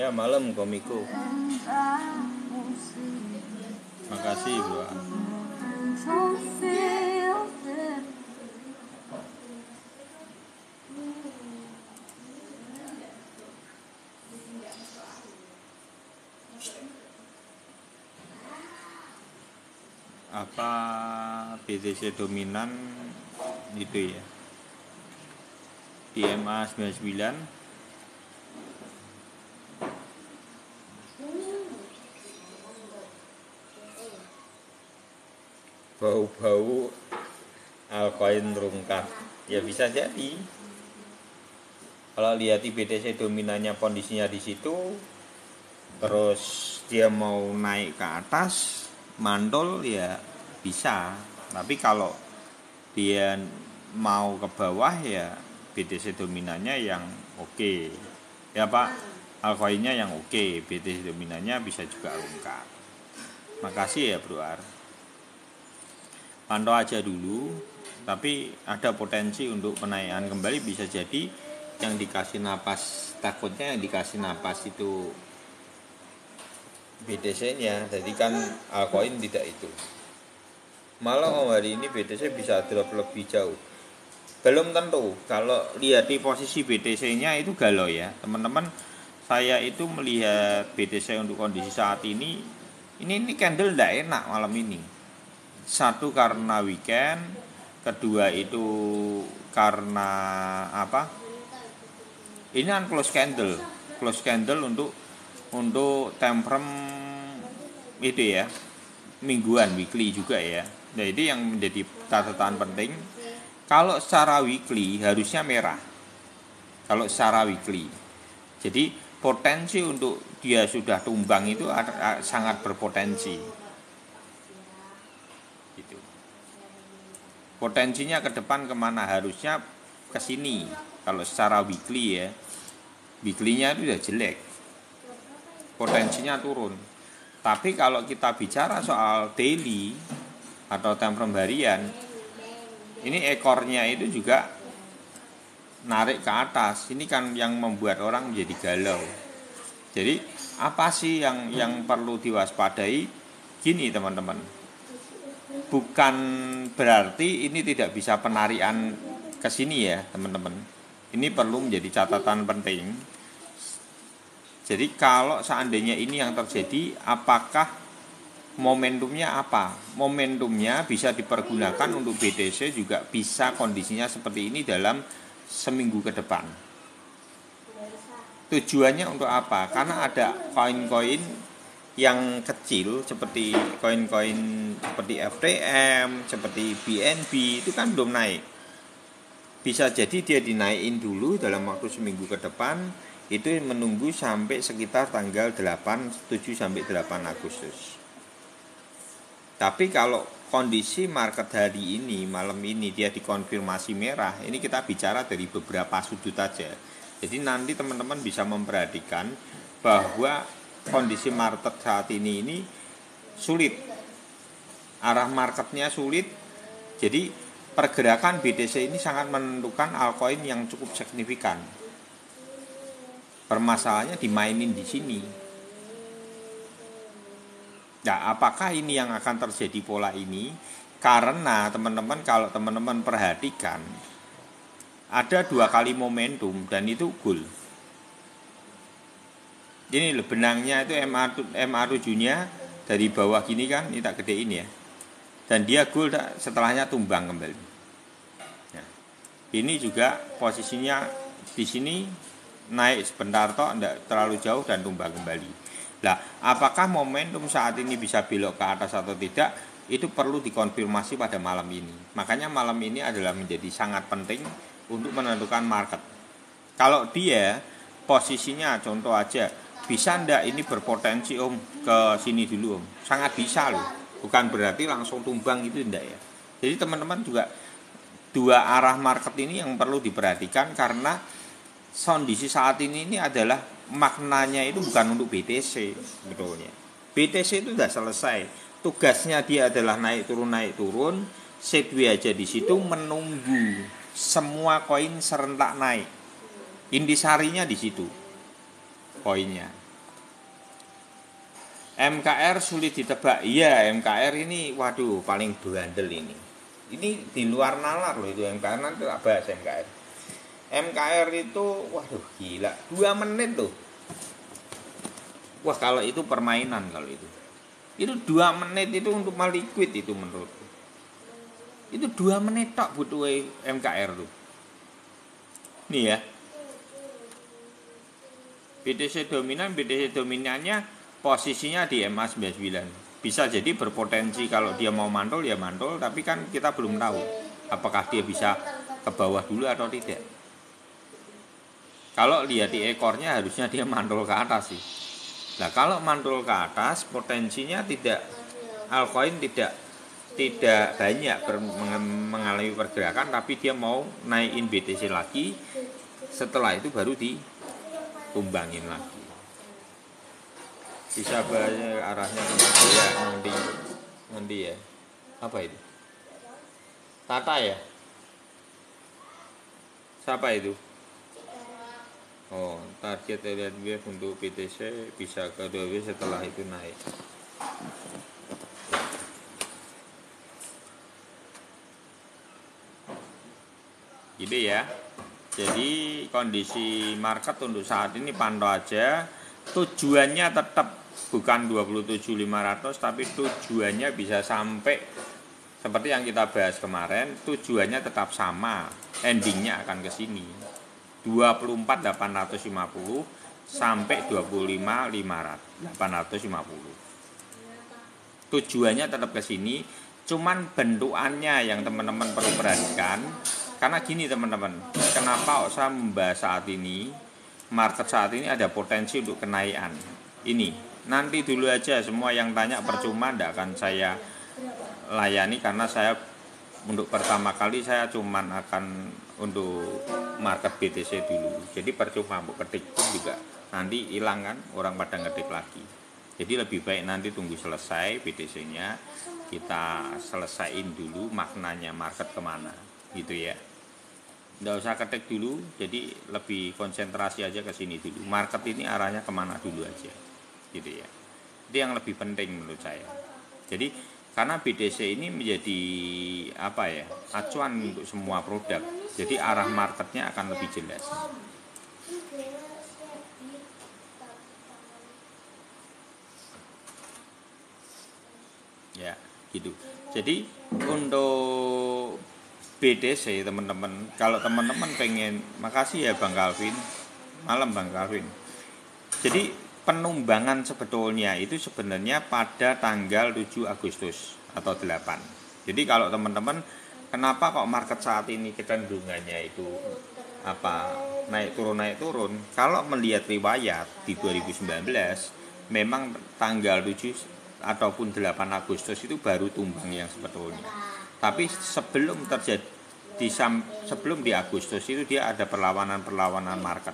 Ya malam komiko. Makasih bro. Apa BTC dominan itu ya? DMA 99 bau-bau altcoin rungkat, ya bisa jadi. Kalau lihat BTC dominannya kondisinya di situ, terus dia mau naik ke atas, mandol ya bisa. Tapi kalau dia mau ke bawah ya BTC dominannya yang oke. Ya Pak, altcoinnya yang oke, BTC dominannya bisa juga rungkat. Makasih ya Bro Ar. Pantau aja dulu, tapi ada potensi untuk penaikan kembali, bisa jadi yang dikasih napas, takutnya yang dikasih napas itu BTC-nya, jadi kan altcoin tidak itu. Malah hari ini BTC bisa drop lebih jauh. Belum tentu, kalau lihat di posisi BTC-nya itu galau ya teman-teman. Saya itu melihat BTC untuk kondisi saat ini candle tidak enak malam ini. Satu karena weekend, kedua itu karena apa? Ini kan close candle untuk time frame itu ya, mingguan, weekly juga ya. Nah ini yang menjadi catatan penting. Kalau secara weekly harusnya merah. Kalau secara weekly, jadi potensi untuk dia sudah tumbang itu sangat berpotensi. Gitu. Potensinya ke depan kemana? Harusnya ke sini. Kalau secara weekly ya, weekly-nya itu udah jelek, potensinya turun. Tapi kalau kita bicara soal daily atau time frame harian, ini ekornya itu juga narik ke atas. Ini kan yang membuat orang menjadi galau. Jadi apa sih yang perlu diwaspadai? Gini teman-teman, bukan berarti ini tidak bisa penarikan ke sini ya teman-teman. Ini perlu menjadi catatan penting. Jadi kalau seandainya ini yang terjadi, apakah momentumnya apa? Momentumnya bisa dipergunakan untuk BTC juga bisa kondisinya seperti ini dalam seminggu ke depan. Tujuannya untuk apa? Karena ada koin-koin yang kecil seperti koin-koin seperti FTM, seperti BNB itu kan belum naik. Bisa jadi dia dinaikin dulu dalam waktu seminggu ke depan, itu menunggu sampai sekitar tanggal 7 sampai 8 Agustus. Tapi kalau kondisi market hari ini, malam ini dia dikonfirmasi merah, ini kita bicara dari beberapa sudut aja. Jadi nanti teman-teman bisa memperhatikan bahwa kondisi market saat ini sulit. Arah marketnya sulit. Jadi pergerakan BTC ini sangat menentukan altcoin yang cukup signifikan. Permasalahannya dimainin di sini. Nah, apakah ini yang akan terjadi pola ini? Karena teman-teman, kalau teman-teman perhatikan, ada 2 kali momentum dan itu gold. Ini benangnya itu MA7-nya dari bawah gini kan, ini tak gedein ya. Dan dia gold setelahnya tumbang kembali. Nah, ini juga posisinya di sini naik sebentar toh, tidak terlalu jauh dan tumbang kembali. Nah, apakah momentum saat ini bisa belok ke atas atau tidak? Itu perlu dikonfirmasi pada malam ini. Makanya malam ini adalah menjadi sangat penting untuk menentukan market. Kalau dia posisinya contoh aja, bisa ndak ini berpotensi ke sini dulu sangat bisa loh. Bukan berarti langsung tumbang itu ndak ya. Jadi teman-teman juga 2 arah market ini yang perlu diperhatikan, karena kondisi saat ini adalah maknanya itu bukan untuk BTC sebetulnya. BTC itu sudah selesai. Tugasnya dia adalah naik turun. Sideway aja di situ menunggu semua koin serentak naik. Intisarinya di situ poinnya. MKR sulit ditebak. Iya, MKR ini waduh paling bandel ini. Ini di luar nalar loh itu MKR, nanti tak bahas MKR. MKR itu waduh gila, 2 menit loh. Wah, kalau itu permainan kalau itu. Itu 2 menit itu untuk meliquid itu menurutku. Itu 2 menit tak butuh MKR tuh. Nih ya. BTC dominannya posisinya di MA99. Bisa jadi berpotensi kalau dia mau mantul ya mantul, tapi kan kita belum tahu apakah dia bisa ke bawah dulu atau tidak. Kalau lihat di ekornya harusnya dia mantul ke atas sih. Nah, kalau mantul ke atas potensinya tidak, altcoin tidak banyak mengalami pergerakan, tapi dia mau naikin BTC lagi, setelah itu baru ditumbangin lagi. Bisa banyak arahnya kemana ya, nanti ya. Apa itu? Tata ya? Siapa itu? Oh, target Elliott Wave untuk BTC bisa ke 2W setelah itu naik. Gitu ya. Jadi kondisi market untuk saat ini pantau aja. Tujuannya tetap bukan 27.500, tapi tujuannya bisa sampai seperti yang kita bahas kemarin. Tujuannya tetap sama, endingnya akan ke sini 24.850 sampai 25.850. Tujuannya tetap ke sini, cuman bentukannya yang teman-teman perlu perhatikan. Karena gini teman-teman, kenapa saya membahas saat ini, market saat ini ada potensi untuk kenaikan. Ini nanti dulu aja, semua yang tanya percuma, tidak akan saya layani karena saya untuk pertama kali saya cuman akan untuk market BTC dulu. Jadi percuma mau ketik pun juga nanti hilang kan, orang pada ngetik lagi. Jadi lebih baik nanti tunggu selesai BTC-nya, kita selesaiin dulu maknanya market kemana gitu ya. Nggak usah ketik dulu, jadi lebih konsentrasi aja ke sini dulu. Market ini arahnya kemana dulu aja gitu ya. Itu yang lebih penting menurut saya. Jadi karena BTC ini menjadi apa ya, acuan untuk semua produk. Jadi arah marketnya akan lebih jelas. Ya, gitu. Jadi untuk BTC teman-teman, kalau teman-teman pengen, makasih ya Bang Calvin. Malam Bang Calvin. Jadi penumbangan sebetulnya itu sebenarnya pada tanggal 7 Agustus atau 8. Jadi kalau teman-teman, kenapa kok market saat ini kecenderungannya itu apa naik turun? Kalau melihat riwayat di 2019 memang tanggal 7 ataupun 8 Agustus itu baru tumbang yang sebetulnya. Tapi sebelum terjadi sebelum di Agustus itu dia ada perlawanan market.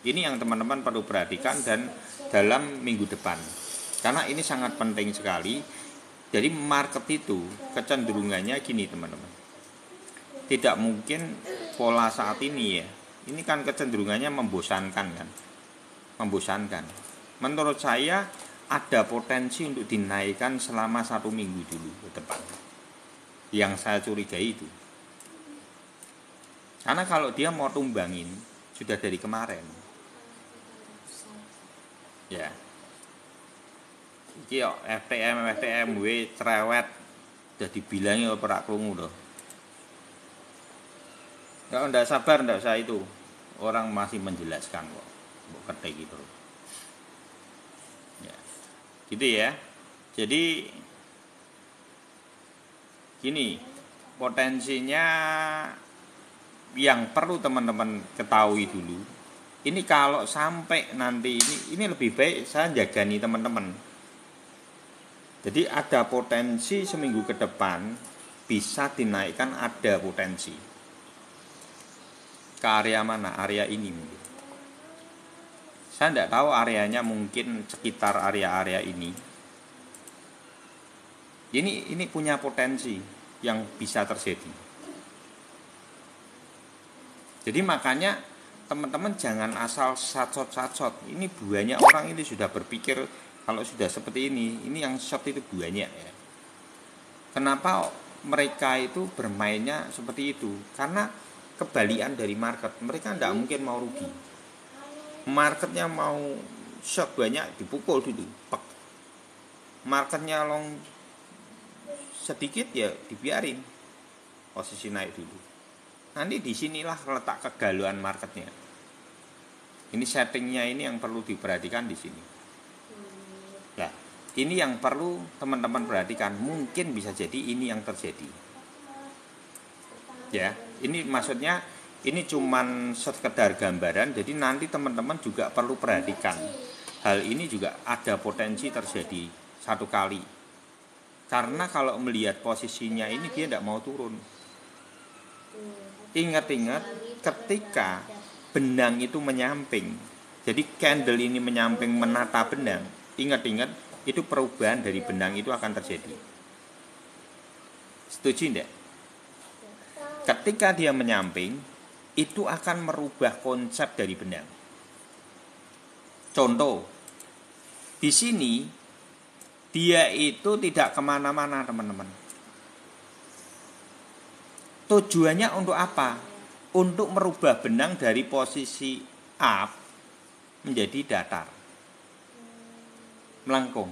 Ini yang teman-teman perlu perhatikan dan dalam minggu depan. Karena ini sangat penting sekali. Jadi market itu kecenderungannya gini teman-teman. Tidak mungkin pola saat ini ya. Ini kan kecenderungannya membosankan kan. Membosankan. Menurut saya ada potensi untuk dinaikkan selama 1 minggu dulu ke depan. Yang saya curigai itu. Karena kalau dia mau tumbangin sudah dari kemarin. Ya. Iki yo FTM cerewet udah dibilangi oleh perak krungu loh. Kalau enggak sabar enggak usah itu. Orang masih menjelaskan kok. Mbok ketik gitu. Ya. Gitu ya. Jadi gini, potensinya yang perlu teman-teman ketahui dulu. Ini kalau sampai nanti ini lebih baik saya jaga nih teman-teman. Jadi ada potensi seminggu ke depan bisa dinaikkan, ada potensi. Ke area mana? Area ini mungkin. Saya tidak tahu areanya, mungkin sekitar area-area ini. Ini punya potensi yang bisa terjadi. Jadi makanya teman-teman jangan asal sacot. Ini banyak orang ini sudah berpikir Kalau sudah seperti ini yang short itu banyak ya. Kenapa mereka itu bermainnya seperti itu? Karena kebalikan dari market. Mereka tidak mungkin mau rugi. Marketnya mau short banyak, dipukul dulu. Pek. Marketnya long sedikit ya dibiarin. Posisi naik dulu. Nanti disinilah letak kegalauan marketnya. Ini settingnya ini yang perlu diperhatikan di sini. Nah, ini yang perlu teman-teman perhatikan. Mungkin bisa jadi ini yang terjadi. Ya, ini maksudnya ini cuman sekedar gambaran. Jadi nanti teman-teman juga perlu perhatikan. Hal ini juga ada potensi terjadi satu kali. Karena kalau melihat posisinya ini dia tidak mau turun. Ingat-ingat ketika benang itu menyamping. Jadi candle ini menyamping menata benang. Ingat-ingat itu perubahan dari benang itu akan terjadi. Setuju tidak? Ketika dia menyamping, itu akan merubah konsep dari benang. Contoh, di sini dia itu tidak kemana-mana teman-teman. Tujuannya untuk apa? Untuk merubah benang dari posisi up menjadi datar, melengkung.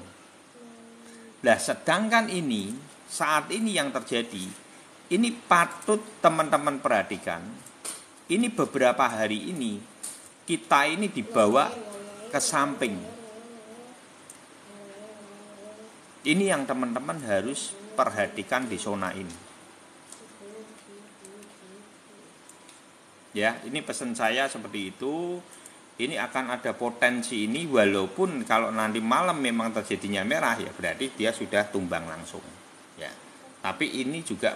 Nah, sedangkan ini saat ini yang terjadi, ini patut teman-teman perhatikan. Ini beberapa hari ini kita ini dibawa ke samping. Ini yang teman-teman harus perhatikan di zona ini. Ya, ini pesan saya seperti itu. Ini akan ada potensi ini, walaupun kalau nanti malam memang terjadinya merah ya berarti dia sudah tumbang langsung. Ya, tapi ini juga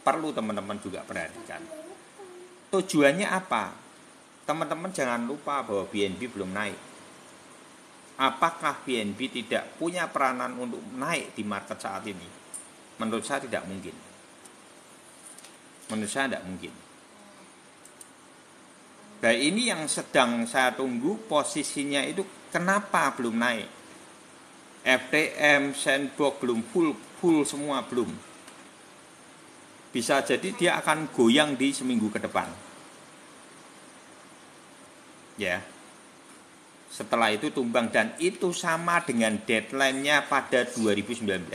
perlu teman-teman juga perhatikan. Tujuannya apa? Teman-teman jangan lupa bahwa BNB belum naik. Apakah BNB tidak punya peranan untuk naik di market saat ini? Menurut saya tidak mungkin. Menurut saya tidak mungkin. Nah, ini yang sedang saya tunggu posisinya itu kenapa belum naik. FTM, Sandbox belum full semua belum. Bisa jadi dia akan goyang di seminggu ke depan. Ya. Setelah itu tumbang dan itu sama dengan deadline-nya pada 2019.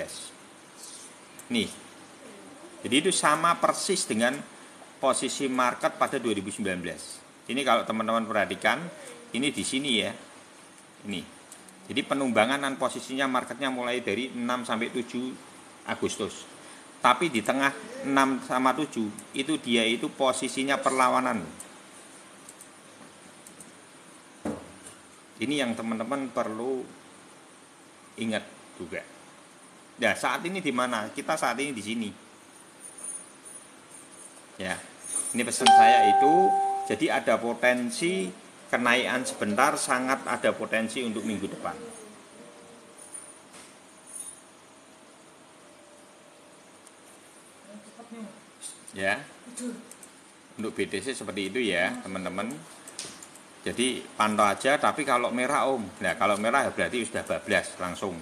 Nih. Jadi itu sama persis dengan posisi market pada 2019. Ini kalau teman-teman perhatikan, ini di sini ya. Ini. Jadi penumbangan dan posisinya marketnya mulai dari 6 sampai 7 Agustus. Tapi di tengah 6 sama 7 itu dia itu posisinya perlawanan. Ini yang teman-teman perlu ingat juga. Nah, saat ini di mana? Kita saat ini di sini. Ya. Ini pesan saya itu. Jadi ada potensi kenaikan sebentar, sangat ada potensi untuk minggu depan. Ya. Untuk BTC seperti itu ya, teman-teman. Jadi pantau aja, tapi kalau merah nah kalau merah ya berarti sudah bablas langsung.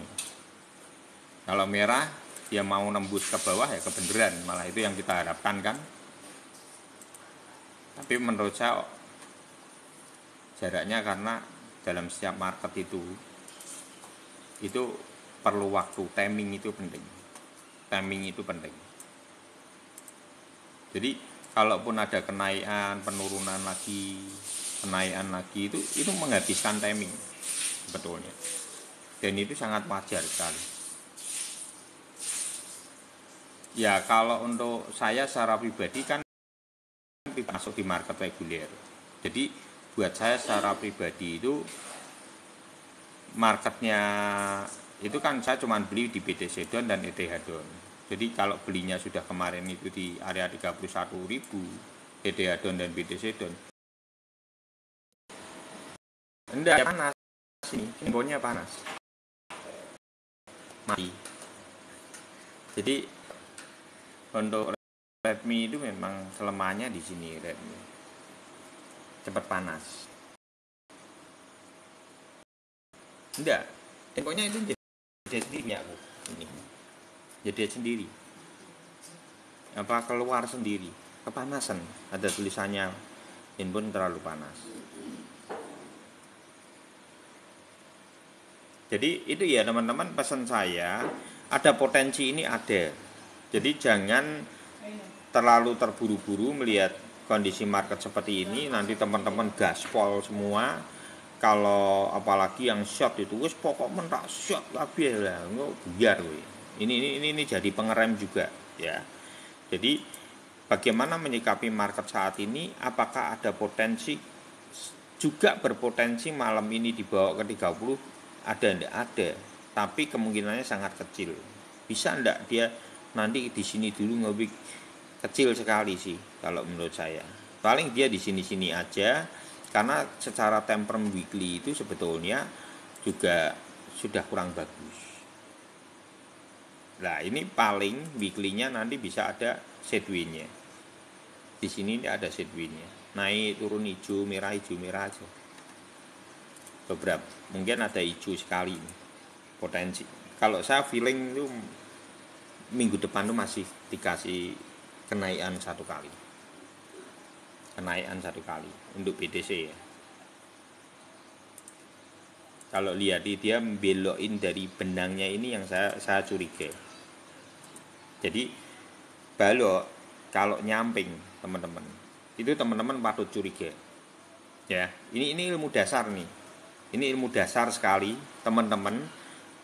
Kalau merah dia mau nembus ke bawah ya kebenaran, malah itu yang kita harapkan kan. Tapi menurut saya jaraknya karena dalam setiap market itu perlu waktu, timing itu penting. Timing itu penting. Jadi kalaupun ada kenaikan, penurunan lagi, kenaikan lagi itu menghabiskan timing sebetulnya. Dan itu sangat wajar sekali. Ya kalau untuk saya secara pribadi kan masuk di market reguler. Jadi buat saya secara pribadi itu marketnya itu kan saya cuma beli di BTC Don dan ETH Don. Jadi kalau belinya sudah kemarin itu di area 31.000 ETH Don dan BTC Don. Enggak panas ini, simbolnya panas. Mati. Jadi untuk Redmi itu memang kelemahannya di sini Redmi. Cepat panas. Enggak. Pokoknya itu jadi sendiri aku ini. Jadi sendiri. Apa keluar sendiri, kepanasan. Ada tulisannya handphone terlalu panas. Jadi itu ya teman-teman, pesan saya, ada potensi ini ada. Jadi jangan terlalu terburu-buru melihat kondisi market seperti ini. Nanti teman-teman gaspol semua. Kalau apalagi yang short itu wis pokoknya tak short kabeh lah, engko biar kowe. Ini jadi pengerem juga ya. Jadi bagaimana menyikapi market saat ini? Apakah ada potensi juga berpotensi malam ini dibawa ke 30? Ada enggak? Ada. Tapi kemungkinannya sangat kecil. Bisa enggak dia nanti di sini dulu ngopi? Kecil sekali sih kalau menurut saya. Paling dia di sini-sini aja. Karena secara time frame weekly itu sebetulnya juga sudah kurang bagus. Nah ini paling weekly-nya nanti bisa ada sideways-nya. Di sini ada sideways-nya. Naik turun hijau merah aja. Beberapa mungkin ada hijau sekali potensi. Kalau saya feeling itu minggu depan tuh masih dikasih kenaikan satu kali untuk BTC ya. Kalau lihat dia belokin dari benangnya ini yang saya curiga. Jadi balok kalau nyamping teman-teman, itu teman-teman patut curiga. Ya, ini ilmu dasar nih. Ini ilmu dasar sekali teman-teman.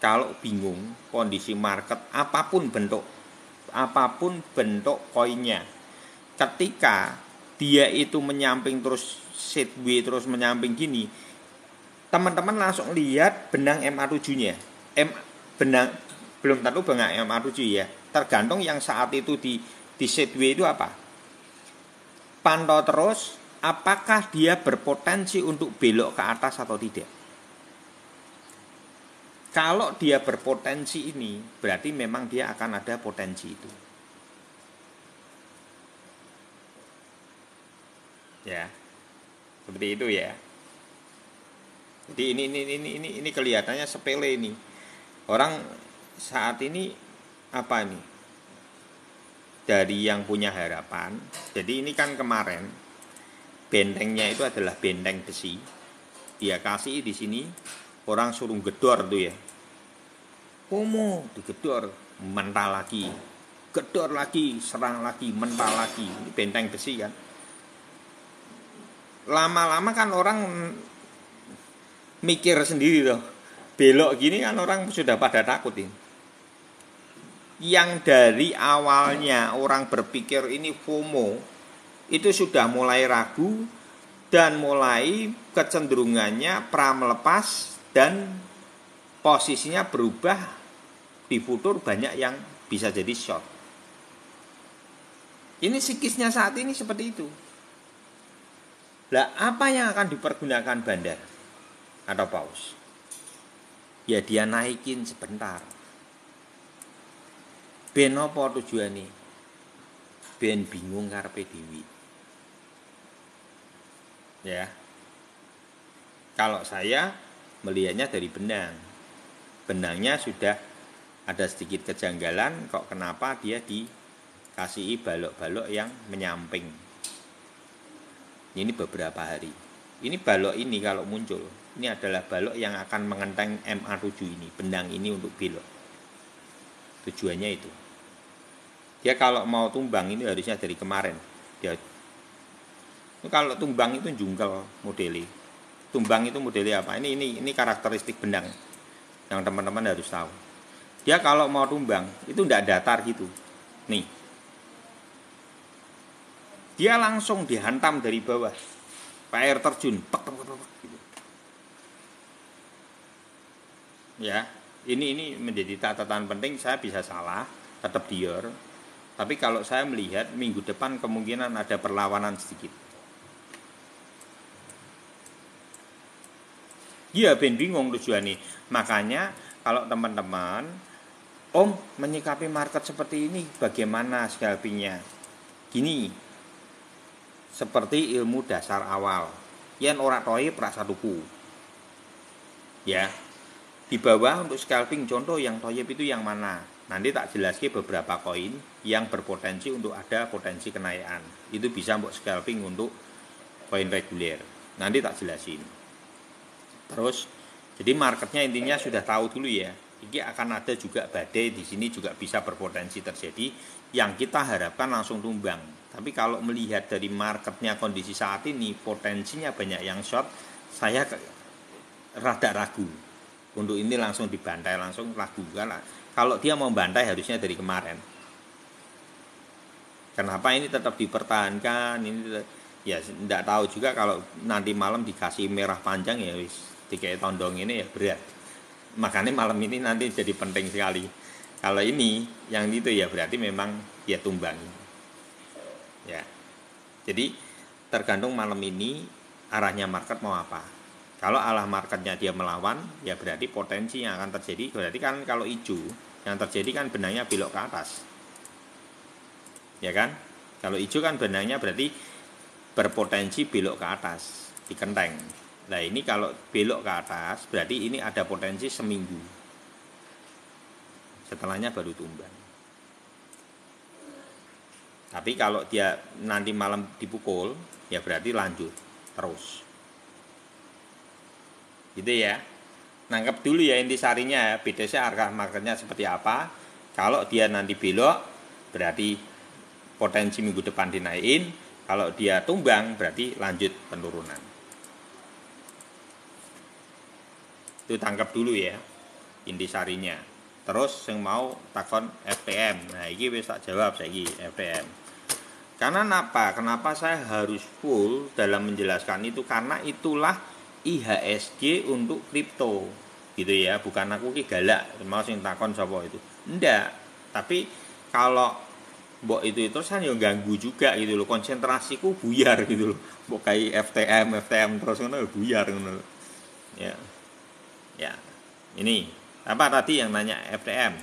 Kalau bingung kondisi market apapun bentuk koinnya, ketika dia itu menyamping terus sideways terus menyamping gini, teman-teman langsung lihat benang MA7-nya. Benang belum tentu benang MA7 ya. Tergantung yang saat itu di sideways itu apa. Pantau terus apakah dia berpotensi untuk belok ke atas atau tidak. Kalau dia berpotensi ini, berarti memang dia akan ada potensi itu. Ya, seperti itu ya. Jadi ini kelihatannya sepele ini. Orang saat ini apa ini? Dari yang punya harapan. Jadi ini kan kemarin bentengnya itu adalah benteng besi. Dia kasih di sini, orang suruh gedor tuh ya. FOMO digedor, mental lagi. Gedor lagi, serang lagi, mental lagi. Ini benteng besi kan. Lama-lama kan orang mikir sendiri loh. Belok gini kan orang sudah pada takut ini. Yang dari awalnya orang berpikir ini FOMO, itu sudah mulai ragu dan mulai kecenderungannya pra melepas dan posisinya berubah di futur banyak yang bisa jadi short. Ini psikisnya saat ini seperti itu. Lah apa yang akan dipergunakan bandar atau paus? Ya dia naikin sebentar. Ben apa tujuannya? Ben bingung karepe dhewe. Ya. Kalau saya melihatnya dari benang. Benangnya sudah ada sedikit kejanggalan, kok kenapa dia dikasihi balok-balok yang menyamping. Ini beberapa hari. Ini balok ini kalau muncul, ini adalah balok yang akan mengenteng MA7 ini, benang ini untuk belok. Tujuannya itu. Dia kalau mau tumbang ini harusnya dari kemarin. Dia kalau tumbang itu jungkel modelnya. Tumbang itu modelnya apa? Ini karakteristik benang yang teman-teman harus tahu. Dia kalau mau tumbang itu tidak datar gitu. Nih. Dia langsung dihantam dari bawah. Kayak air terjun. Gitu. Ya, ini menjadi catatan penting. Saya bisa salah, tetap dior. Tapi kalau saya melihat minggu depan kemungkinan ada perlawanan sedikit. Iya, ben bingung tujuannya. Makanya kalau teman-teman, Om menyikapi market seperti ini bagaimana scalpingnya? Gini. Seperti ilmu dasar awal. Yen ora toib rak satuku. Ya. Di bawah untuk scalping contoh yang toyib itu yang mana? Nanti tak jelaskan beberapa koin yang berpotensi untuk ada potensi kenaikan. Itu bisa mbok scalping untuk koin reguler. Nanti tak jelasin. Terus jadi marketnya intinya sudah tahu dulu ya. Ini akan ada juga badai di sini juga bisa berpotensi terjadi yang kita harapkan langsung tumbang. Tapi kalau melihat dari marketnya kondisi saat ini potensinya banyak yang short, saya rada ragu. Untuk ini langsung dibantai, langsung ragu. Karena kalau dia mau bantai harusnya dari kemarin. Kenapa ini tetap dipertahankan? Ini ya tidak tahu juga kalau nanti malam dikasih merah panjang ya wis dikai tondong ini ya berat. Makanya malam ini nanti jadi penting sekali. Kalau ini yang itu ya berarti memang dia tumbang. Ya. Jadi tergantung malam ini arahnya market mau apa. Kalau arah marketnya dia melawan, ya berarti potensi yang akan terjadi. Berarti kan kalau hijau, yang terjadi kan benangnya belok ke atas. Ya kan? Kalau hijau kan benangnya berarti berpotensi belok ke atas, di kenteng. Nah ini kalau belok ke atas, berarti ini ada potensi seminggu. Setelahnya baru tumbang. Tapi kalau dia nanti malam dipukul, ya berarti lanjut terus. Gitu ya. Nangkep dulu ya intisarinya ya. BTC harga marketnya seperti apa. Kalau dia nanti belok berarti potensi minggu depan dinaikin. Kalau dia tumbang berarti lanjut penurunan. Itu tangkap dulu ya intisarinya. Terus yang mau takon FTM. Nah ini wis tak jawab saiki FTM. Karena apa? Kenapa saya harus full dalam menjelaskan itu? Karena itulah IHSG untuk kripto gitu ya, bukan aku ki galak mau sing takon sapa itu ndak, tapi kalau mbok itu kan ya ganggu juga gitu loh, konsentrasiku buyar gitu loh, mbok kayak FTM terus ngono buyar ngono ya. Ya ini apa tadi yang nanya FTM,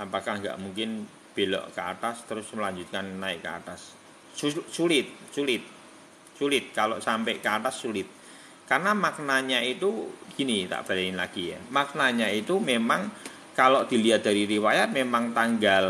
apakah nggak mungkin belok ke atas terus melanjutkan naik ke atas? Sulit kalau sampai ke atas sulit, karena maknanya itu gini, tak balikin lagi ya, maknanya itu memang kalau dilihat dari riwayat memang tanggal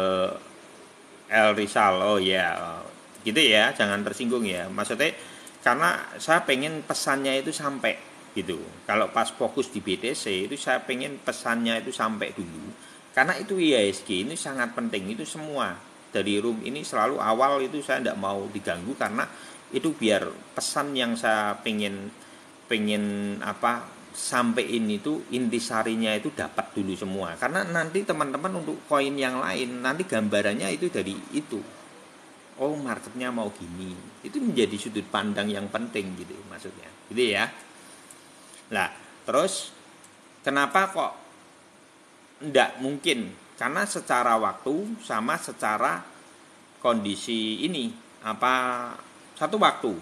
El Rizal, oh ya gitu ya, jangan tersinggung ya, maksudnya karena saya pengen pesannya itu sampai gitu. Kalau pas fokus di BTC itu saya pengen pesannya itu sampai dulu, karena itu IHSG ini sangat penting, itu semua dari room ini selalu awal itu saya tidak mau diganggu, karena itu biar pesan yang saya pengen apa sampein itu intisarinya itu dapat dulu semua, karena nanti teman-teman untuk koin yang lain nanti gambarannya itu dari itu, oh marketnya mau gini, itu menjadi sudut pandang yang penting gitu maksudnya gitu ya. Nah terus kenapa kok tidak mungkin? Karena secara waktu sama secara kondisi ini apa satu waktu.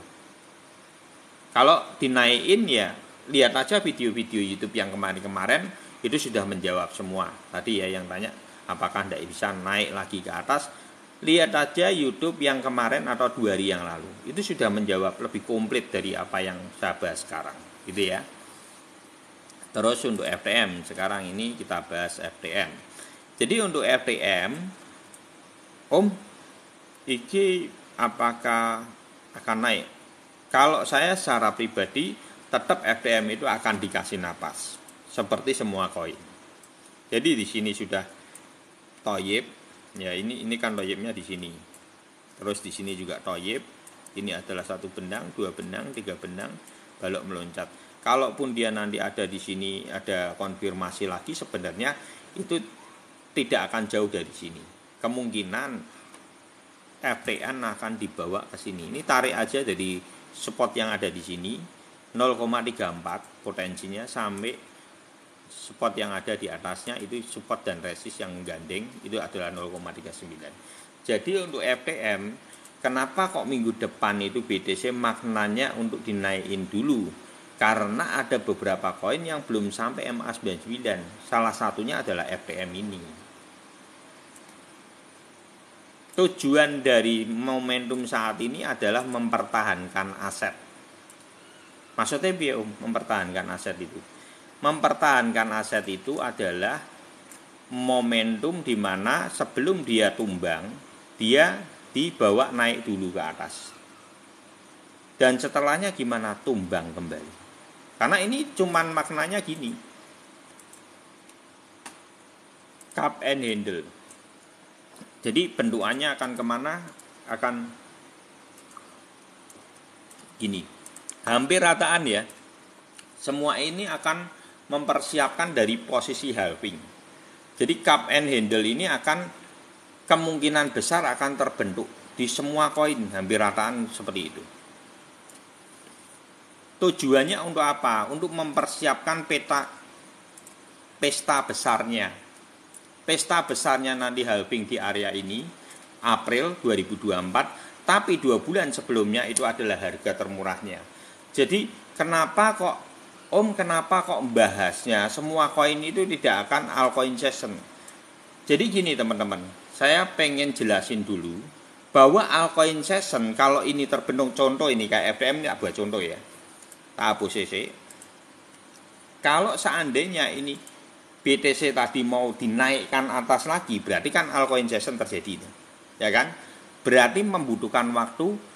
Kalau dinaikin ya lihat aja video-video YouTube yang kemarin-kemarin itu sudah menjawab semua. Tadi ya yang tanya apakah tidak bisa naik lagi ke atas, lihat aja YouTube yang kemarin atau 2 hari yang lalu. Itu sudah menjawab lebih komplit dari apa yang saya bahas sekarang gitu ya. Terus untuk FTM sekarang ini kita bahas FTM. Jadi untuk FTM, iki apakah akan naik? Kalau saya secara pribadi tetap FTM itu akan dikasih napas seperti semua koin. Jadi di sini sudah toyib, ya ini kan toyibnya di sini. Terus di sini juga toyib. Ini adalah 1 benang, 2 benang, 3 benang, balok meloncat. Kalaupun dia nanti ada di sini ada konfirmasi lagi, sebenarnya itu tidak akan jauh dari sini. Kemungkinan FTN akan dibawa ke sini. Ini tarik aja dari spot yang ada di sini 0,34 potensinya sampai spot yang ada di atasnya, itu support dan resist yang gandeng itu adalah 0,39. Jadi untuk FTM kenapa kok minggu depan itu BTC maknanya untuk dinaikin dulu? Karena ada beberapa koin yang belum sampai MA99. Salah satunya adalah FTM ini. Tujuan dari momentum saat ini adalah mempertahankan aset. Maksudnya piye mempertahankan aset itu? Mempertahankan aset itu adalah momentum di mana sebelum dia tumbang, dia dibawa naik dulu ke atas. Dan setelahnya gimana? Tumbang kembali. Karena ini cuman maknanya gini. Cup and handle. Jadi bentukannya akan kemana? Akan gini. Hampir rataan ya. Semua ini akan mempersiapkan dari posisi halving. Jadi cup and handle ini akan kemungkinan besar akan terbentuk di semua koin, hampir rataan seperti itu. Tujuannya untuk apa? Untuk mempersiapkan pesta besarnya. Pesta besarnya nanti halving di area ini April 2024, tapi 2 bulan sebelumnya itu adalah harga termurahnya. Jadi kenapa kok membahasnya semua koin itu tidak akan altcoin session? Jadi gini teman-teman, saya pengen jelasin dulu bahwa altcoin session kalau ini terbentuk, contoh ini kayak FDM, ini buat contoh ya, tak hapus CC. Kalau seandainya ini BTC tadi mau dinaikkan atas lagi, berarti kan altcoin session terjadi, ya kan? Berarti membutuhkan waktu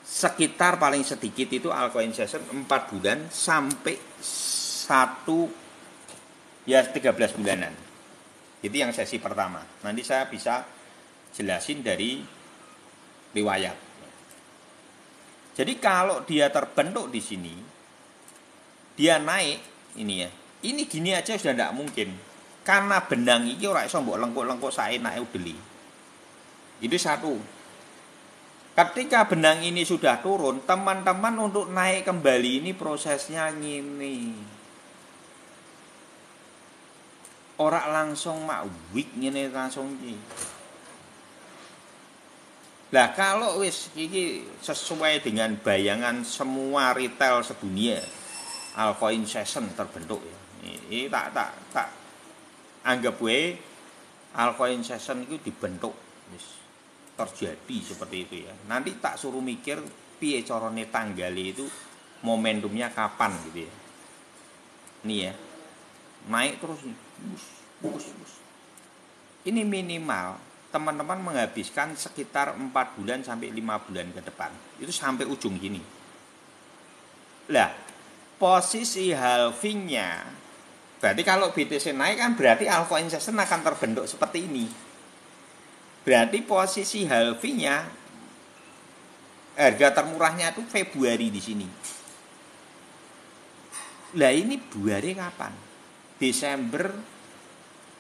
sekitar paling sedikit itu altcoin session 4 bulan sampai 13 bulanan. Itu yang sesi pertama. Nanti saya bisa jelasin dari riwayat. Jadi kalau dia terbentuk di sini, dia naik ini ya. Ini gini aja sudah tidak mungkin. Karena benang ini ora iso mbok lengkuk-lengkuk saenake beli. Itu satu. Ketika benang ini sudah turun, teman-teman untuk naik kembali ini prosesnya gini. Ora langsung mak week ngene langsung iki. Lah kalau wis iki sesuai dengan bayangan semua retail sedunia, altcoin session terbentuk ya. Ini tak anggap wae altcoin session itu dibentuk wis terjadi seperti itu ya. Nanti tak suruh mikir piye carane tanggale itu momentumnya kapan gitu ya. Nih ya. Naik terus nih. Bus. Ini minimal teman-teman menghabiskan sekitar 4 bulan sampai 5 bulan ke depan. Itu sampai ujung gini. Lah, posisi halvingnya berarti kalau BTC naik kan berarti altcoin session akan terbentuk seperti ini. Berarti posisi halvingnya harga termurahnya itu Februari di sini. Lah ini buare kapan? Desember,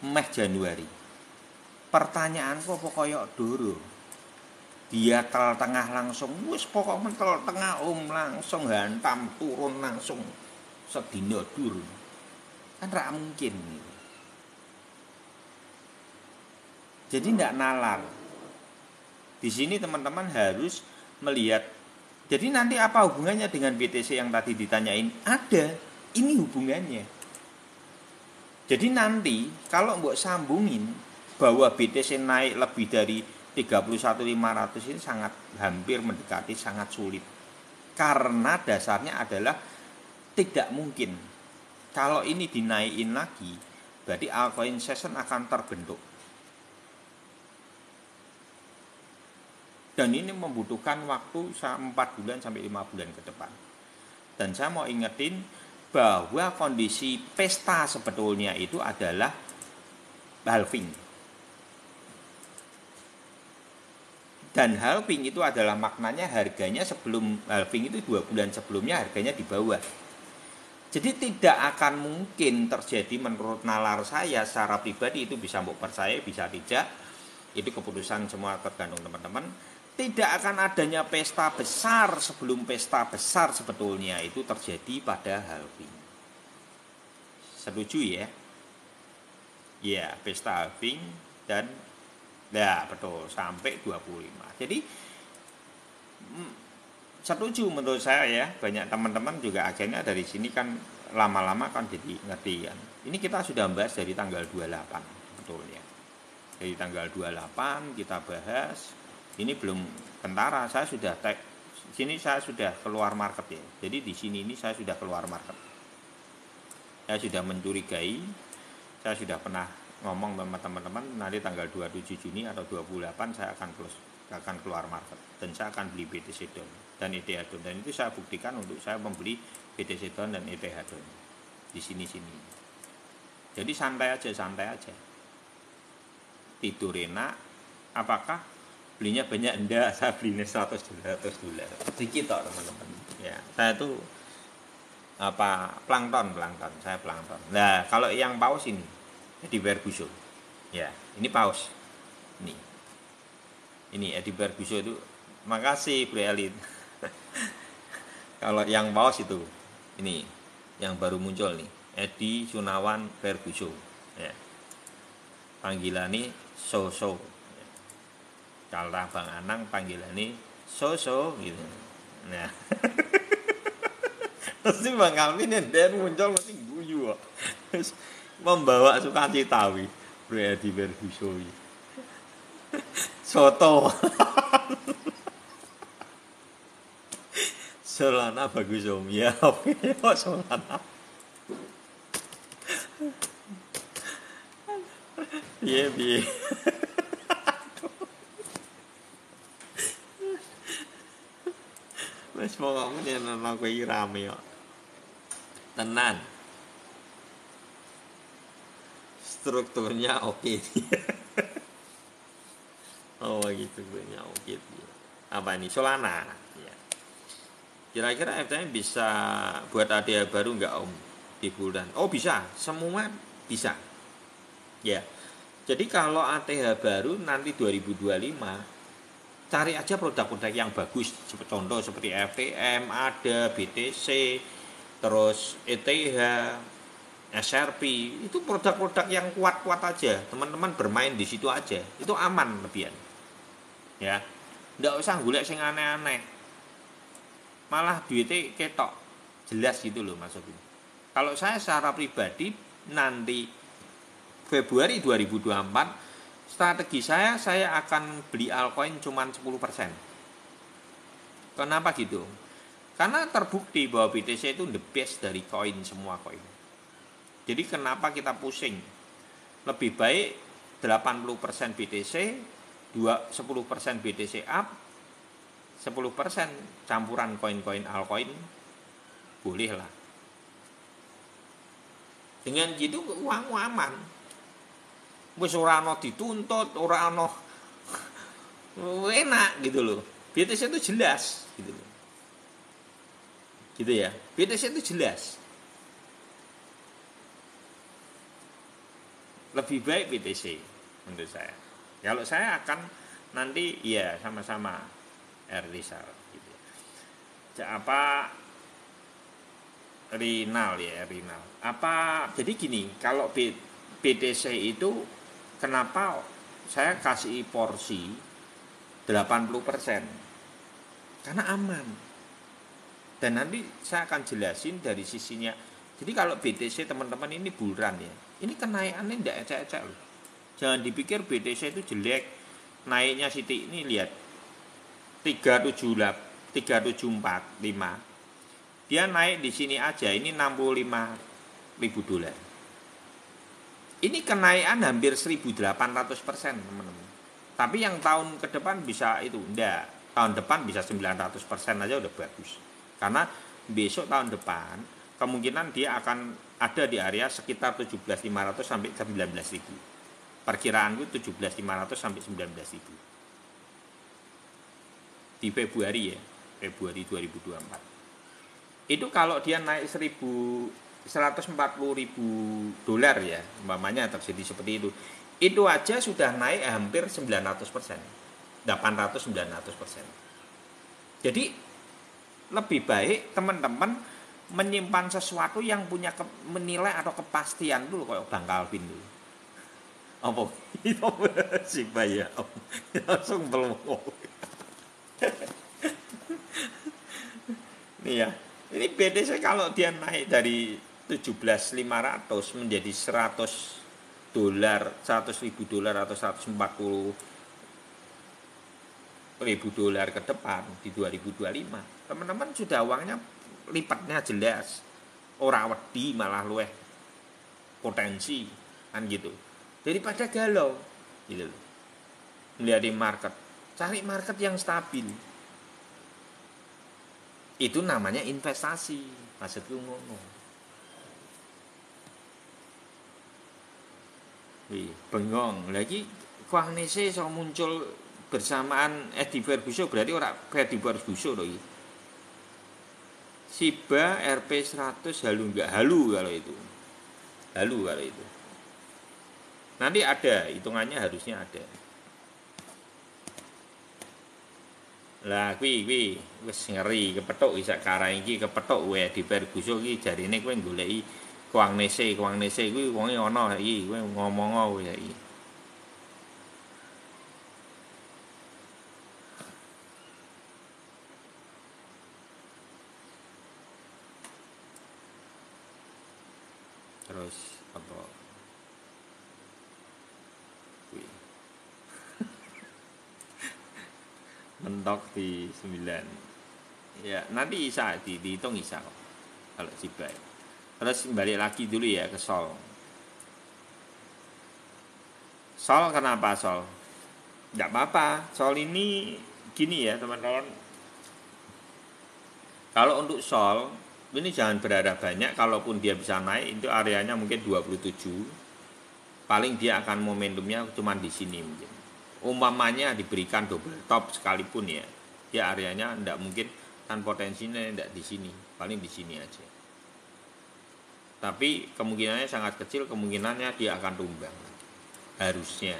Mei, Januari. Pertanyaanku apa koyok doro? Dia tel tengah langsung, wis pokok mentel tengah langsung hantam turun langsung sedina dur. Kan ra mungkin. Jadi tidak nalar. Di sini teman-teman harus melihat. Jadi nanti apa hubungannya dengan BTC yang tadi ditanyain? Ada, ini hubungannya. Jadi nanti kalau mbok sambungin bahwa BTC naik lebih dari 31.500 ini sangat hampir mendekati sangat sulit. Karena dasarnya adalah tidak mungkin. Kalau ini dinaikin lagi, berarti altcoin session akan terbentuk. Dan ini membutuhkan waktu 4 bulan sampai 5 bulan ke depan. Dan saya mau ingetin bahwa kondisi pesta sebetulnya itu adalah halving. Dan halving itu adalah maknanya harganya sebelum halving itu 2 bulan sebelumnya harganya di bawah. Jadi tidak akan mungkin terjadi menurut nalar saya secara pribadi, itu bisa mbok percaya bisa tidak. Itu keputusan semua tergantung teman-teman. Tidak akan adanya pesta besar sebelum pesta besar sebetulnya itu terjadi pada halving. Setuju ya? Ya, pesta halving dan ya betul sampai 25. Jadi setuju menurut saya ya, banyak teman-teman juga akhirnya dari sini kan lama-lama kan jadi ngerti kan. Ini kita sudah bahas dari tanggal 28 betulnya. Dari tanggal 28 kita bahas. Ini belum kentara, saya sudah tag sini saya sudah keluar market ya. Jadi di sini ini saya sudah keluar market. Saya sudah mencurigai, saya sudah pernah ngomong sama teman-teman nanti tanggal 27 Juni atau 28 saya akan keluar market dan saya akan beli BTC Don dan ETH Don, dan itu saya buktikan untuk saya membeli BTC Don dan ETH Don di sini-sini. Jadi santai aja. Tidur enak. Apakah belinya banyak? Enggak, saya belinya $100 sedikit toh teman-teman ya. Saya tuh plankton, saya plankton. Nah kalau yang paus ini Eddy Barbuso ya, ini paus ini Eddy Barbuso itu, makasih Bro Elin. Kalau yang paus itu ini yang baru muncul nih, Edi Sunawan Barbuso ya, panggilannya So ya. Kalau Bang Anang panggilannya So gitu. Nah pasti Bang Alvin yang dan muncul mesti guyu membawa sukacitawi Bro Edi Barbuso soto. Solana bagus om ya. Oke kok Solana piye wis pokoke yen ana kowe iki rame kok tenan, strukturnya oke. Oh gitu, strukturnya oke. Apa ini Solana ya. Kira-kira FTM bisa buat ADH baru nggak om di bulan? Oh bisa, semua bisa ya. Jadi kalau ATH baru nanti 2025, cari aja produk-produk yang bagus. Contoh seperti FTM, ada BTC, terus ETH, SRP, itu produk-produk yang kuat-kuat aja. Teman-teman bermain di situ aja, itu aman lebihan. Ya, nggak usah golek sing aneh-aneh. Malah duitnya ketok, jelas gitu loh maksudnya. Kalau saya secara pribadi nanti Februari 2024, strategi saya akan beli altcoin cuman 10%. Kenapa gitu? Karena terbukti bahwa BTC itu the best dari koin, semua koin. Jadi kenapa kita pusing? Lebih baik 80% BTC, 10% BTC up, 10% campuran koin-koin altcoin, boleh lah. Dengan gitu uang aman. Wis ora ana dituntut, ora ana enak gitu loh. BTC itu jelas gitu loh. Gitu ya. BTC itu jelas. Lebih baik BTC menurut saya. Kalau saya akan nanti ya sama-sama Rizal gitu. Apa Rinal ya, Rinal. Apa jadi gini, kalau BTC itu kenapa saya kasih porsi 80%? Karena aman. Dan nanti saya akan jelasin dari sisinya. Jadi kalau BTC teman-teman ini bulan ya, ini kenaikannya tidak ecek-ecek loh. Jangan dipikir BTC itu jelek. Naiknya Siti ini lihat 374.5. Dia naik di sini aja ini $65.000. Ini kenaikan hampir 1.800%, teman-teman. Tapi yang tahun ke depan bisa itu enggak. Tahun depan bisa 900% aja udah bagus. Karena besok tahun depan kemungkinan dia akan ada di area sekitar 17.500 sampai 19.000. Perkiraanku 17.500 sampai 19.000. Di Februari ya, Februari 2024. Itu kalau dia naik $140.000 ya, umpamanya terjadi seperti itu aja sudah naik hampir 900%, 800-900%. Jadi lebih baik teman-teman menyimpan sesuatu yang punya menilai atau kepastian dulu, kayak Bang Calvin dulu. Apa itu sih bayar langsung belum. Nih ya, ini BTC kalau dia naik dari 17.500 menjadi $100.000 atau 140 $100.000 ke depan di 2025, teman-teman sudah uangnya lipatnya jelas. Ora wedi malah luweh potensi kan gitu. Daripada galau gitu loh. Melihat di market, cari market yang stabil. Itu namanya investasi. Maksudku ngono. Bengong lagi Kuahnese so muncul bersamaan Eddie Ferguson, berarti orang Eddie Ferguson loh. Shiba RP100 halu enggak? Halu kalau itu. Halu kalau itu. Nanti ada hitungannya, harusnya ada. Lah kuwi wis ngeri kepethuk isa karang iki kepethuk wae Eddie Ferguson iki jarine kowe goleki Kuahnese kuwi wonge ana iki kowe ngomong wae iki. Terus apa? Wih. Mentok di 9. Ya, nanti bisa dihitung bisa kok. Kalau Shiba. Terus balik lagi dulu ya ke Sol. Sol kenapa Sol? Enggak apa-apa. Sol ini gini ya, teman-teman. Kalau untuk Sol ini jangan berharap banyak, kalaupun dia bisa naik itu areanya mungkin 27. Paling dia akan momentumnya cuma di sini mungkin. Umpamanya diberikan double top sekalipun ya. Dia areanya enggak mungkin kan potensinya enggak di sini, paling di sini aja. Tapi kemungkinannya sangat kecil, kemungkinannya dia akan tumbang. Harusnya.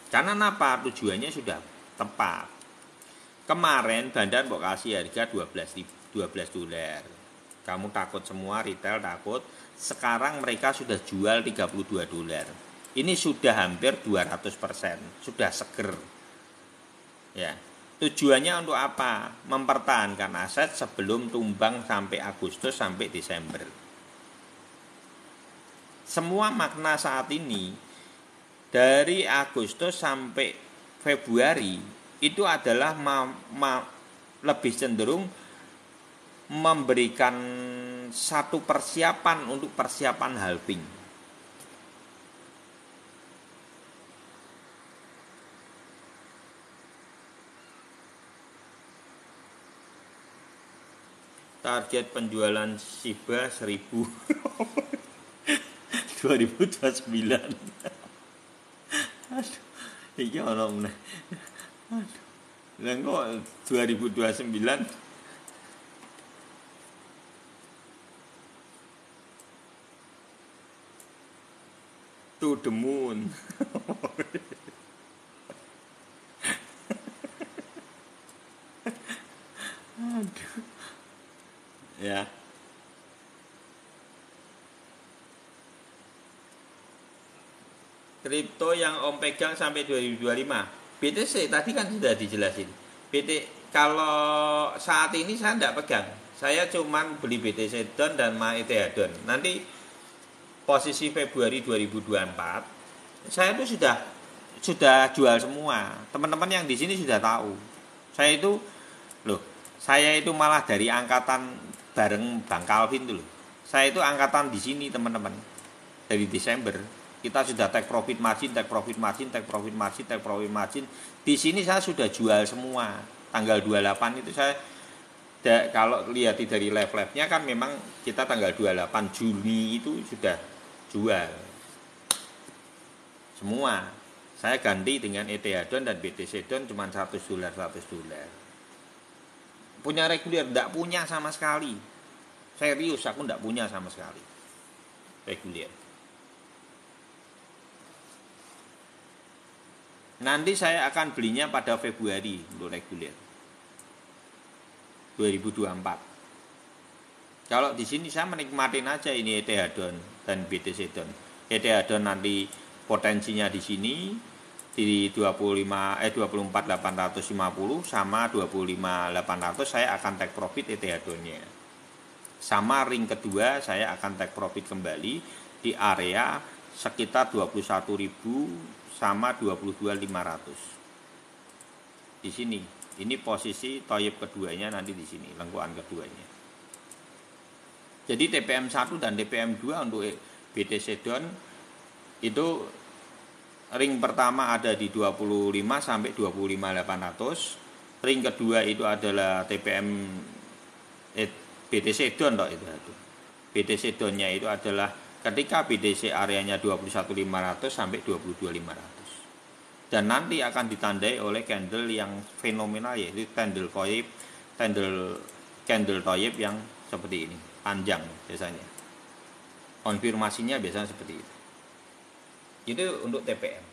Karena apa? Tujuannya sudah tepat. Kemarin Bandar mau kasih harga $12. Kamu takut semua, retail takut. Sekarang mereka sudah jual $32. Ini sudah hampir 200%, sudah seger. Ya. Tujuannya untuk apa? Mempertahankan aset sebelum tumbang sampai Agustus sampai Desember. Semua makna saat ini dari Agustus sampai Februari itu adalah lebih cenderung memberikan satu persiapan untuk persiapan halving. Target penjualan Shiba 1000 2029. Aduh, iki ono meneh. Aduh. Lah kok 2029 to the moon. Aduh. Ya. Kripto yang Om pegang sampai 2025. BTC tadi kan sudah dijelasin. Kalau saat ini saya tidak pegang. Saya cuman beli BTC Don dan ETH Don. Nanti posisi Februari 2024 saya itu sudah jual semua. Teman-teman yang di sini sudah tahu. Saya itu malah dari angkatan bareng Bang Calvin dulu. Saya itu angkatan di sini, teman-teman. Dari Desember kita sudah take profit margin. Di sini saya sudah jual semua. Tanggal 28 itu saya kalau lihat dari live-nya kan memang kita tanggal 28 Juni itu sudah jual semua. Saya ganti dengan ETH Don dan BTC Don cuma $100. Punya reguler enggak punya sama sekali. Serius aku enggak punya sama sekali reguler. Nanti saya akan belinya pada Februari untuk reguler 2024. Kalau di sini saya menikmatin aja ini ETH Don dan BTC Don. ETH Don nanti potensinya di sini di 24.850 sama 25.800 saya akan take profit ETH Donnya. Sama ring kedua saya akan take profit kembali di area sekitar 21.000 sama 22.500. di sini. Ini posisi toyib keduanya nanti di sini, lengkuan keduanya. Jadi TPM 1 dan TPM 2 untuk BTC Don itu ring pertama ada di 25 sampai 25.800. Ring kedua itu adalah TPM BTC Don itu. BTC Donnya itu adalah ketika BTC areanya 21.500 sampai 22.500. Dan nanti akan ditandai oleh candle yang fenomenal, yaitu candle toyib yang seperti ini, panjang biasanya. Konfirmasinya biasanya seperti itu. Itu untuk TPM.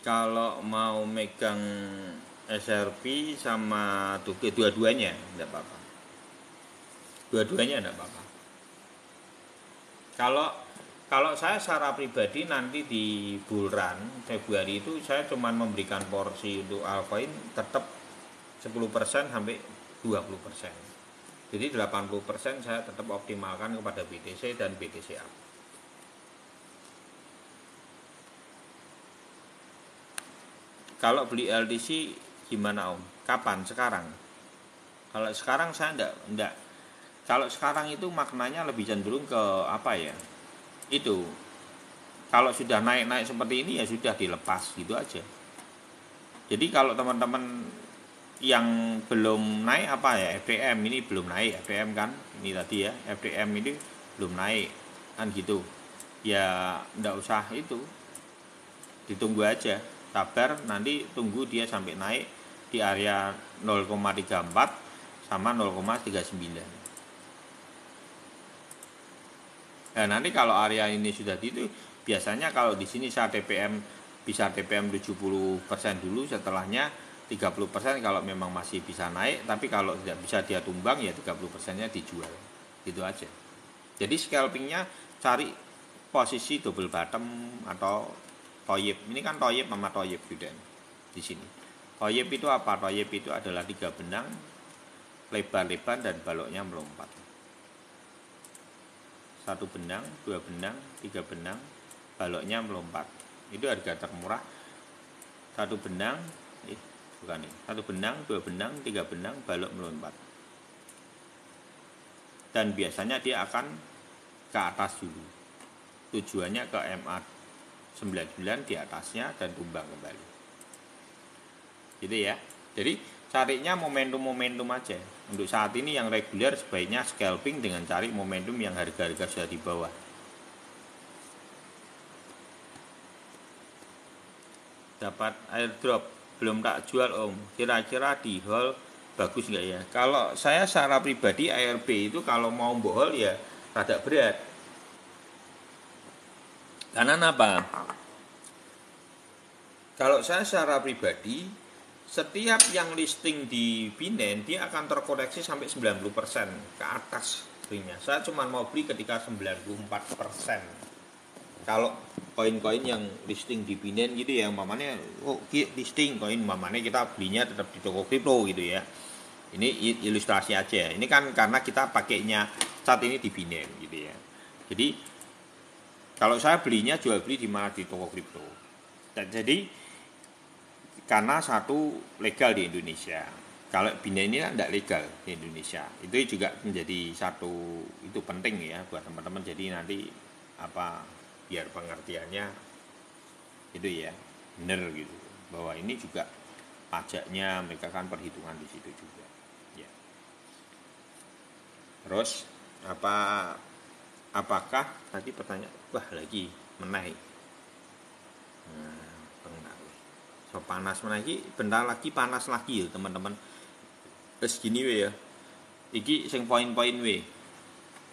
Kalau mau megang SRP sama dua-duanya enggak apa-apa. Dua-duanya enggak apa-apa. Kalau saya secara pribadi nanti di bulan Februari itu saya cuma memberikan porsi untuk altcoin tetap 10% sampai 20%. Jadi 80% saya tetap optimalkan kepada BTC dan BTCA. Kalau beli LTC gimana Om? Kapan? Sekarang? Kalau sekarang saya enggak. Kalau sekarang itu maknanya lebih cenderung ke apa ya? Itu kalau sudah naik-naik seperti ini ya sudah dilepas gitu aja. Jadi kalau teman-teman yang belum naik apa ya, FDM ini belum naik, FDM kan ini tadi ya, FDM ini belum naik kan gitu. Ya enggak usah itu, ditunggu aja. Sabar, nanti tunggu dia sampai naik di area 0,34 sama 0,39. Nah, nanti kalau area ini sudah itu biasanya kalau di sini saya TPM bisa TPM 70% dulu, setelahnya 30% kalau memang masih bisa naik, tapi kalau tidak bisa dia tumbang ya 30%-nya dijual. Gitu aja. Jadi scalpingnya cari posisi double bottom atau toyib. Ini kan toyib sama toyib juga di sini. Toyib itu apa? Toyib itu adalah 3 benang lebar-lebar dan baloknya melompat. 1 benang, 2 benang, 3 benang, baloknya melompat. Itu harga termurah. 1 benang, 1 benang, 2 benang, 3 benang, balok melompat. Dan biasanya dia akan ke atas dulu. Tujuannya ke MA 99 di atasnya dan tumbang kembali. Gitu ya. Jadi carinya momentum-momentum aja. Untuk saat ini yang reguler sebaiknya scalping dengan cari momentum yang harga-harga sudah di bawah. Dapat airdrop belum tak jual Om. Kira-kira di hold bagus nggak ya? Kalau saya secara pribadi ARB itu kalau mau hold ya rada berat. Karena apa? Kalau saya secara pribadi, setiap yang listing di Binance dia akan terkoreksi sampai 90% ke atas ringnya. Saya cuma mau beli ketika 94%. Kalau koin-koin yang listing di Binance gitu ya, umpamanya listing koin umpamanya kita belinya tetap di toko kripto gitu ya. Ini ilustrasi aja. Ini kan karena kita pakainya saat ini di Binance gitu ya. Jadi kalau saya belinya jual beli di mana di toko kripto. Jadi karena satu legal di Indonesia. Kalau Binance ini kan tidak legal di Indonesia. Itu juga menjadi satu itu penting ya buat teman-teman. Jadi nanti apa biar pengertiannya itu ya benar gitu. Bahwa ini juga pajaknya mereka kan perhitungan di situ juga. Ya. Terus apakah tadi pertanyaan lagi menaik. So panas lagi, bentar lagi panas lagi ya teman-teman. Terus gini we ya. Iki sing poin-poin we.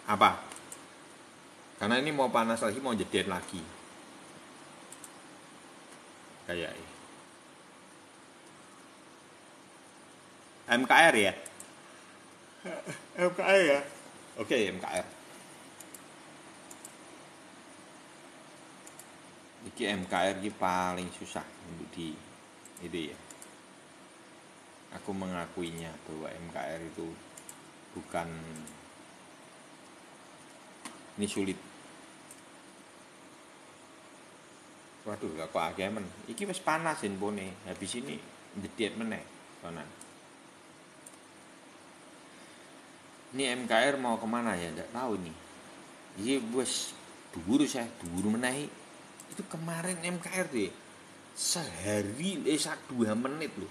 Apa? Karena ini mau panas lagi, mau jeder lagi. Kayak ini. MKR ya? MKR ya? Oke, MKR. Iki MKR iki paling susah untuk di Itu ya. Aku mengakuinya bahwa MKR itu bukan, ini sulit. Waduh, gak kok agak men. Iki wis panas handphone. Habis ini ndedet meneh, sonan. Ini MKR mau kemana ya? Nggak tahu nih. Ini bos buru saya, buru menaik. Itu kemarin MKR deh, sehari 2 menit loh.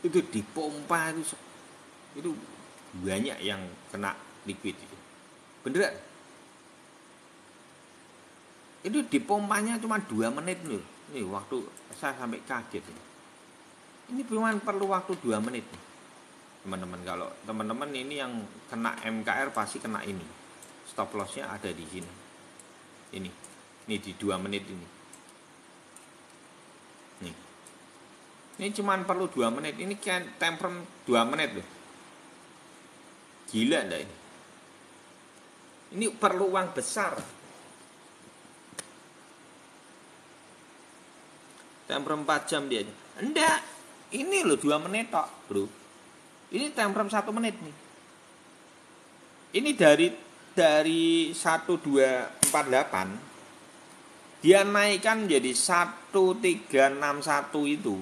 Itu dipompa itu banyak yang kena liquid itu. Beneran? Itu dipompanya cuma 2 menit loh. Nih waktu saya sampai kaget. Ini cuma perlu waktu 2 menit nih. Teman-teman, kalau teman-teman ini yang kena MKR pasti kena ini. Stop lossnya ada di sini. Ini di 2 menit ini. Nih. Ini cuma perlu 2 menit. Ini kan time frame 2 menit loh. Gila enggak ini? Ini perlu uang besar. Time frame 4 jam dia. Enggak. Ini loh 2 menit tok, Bro. Ini time frame 1 menit nih. Ini dari 1248 dia naikkan jadi 1361 itu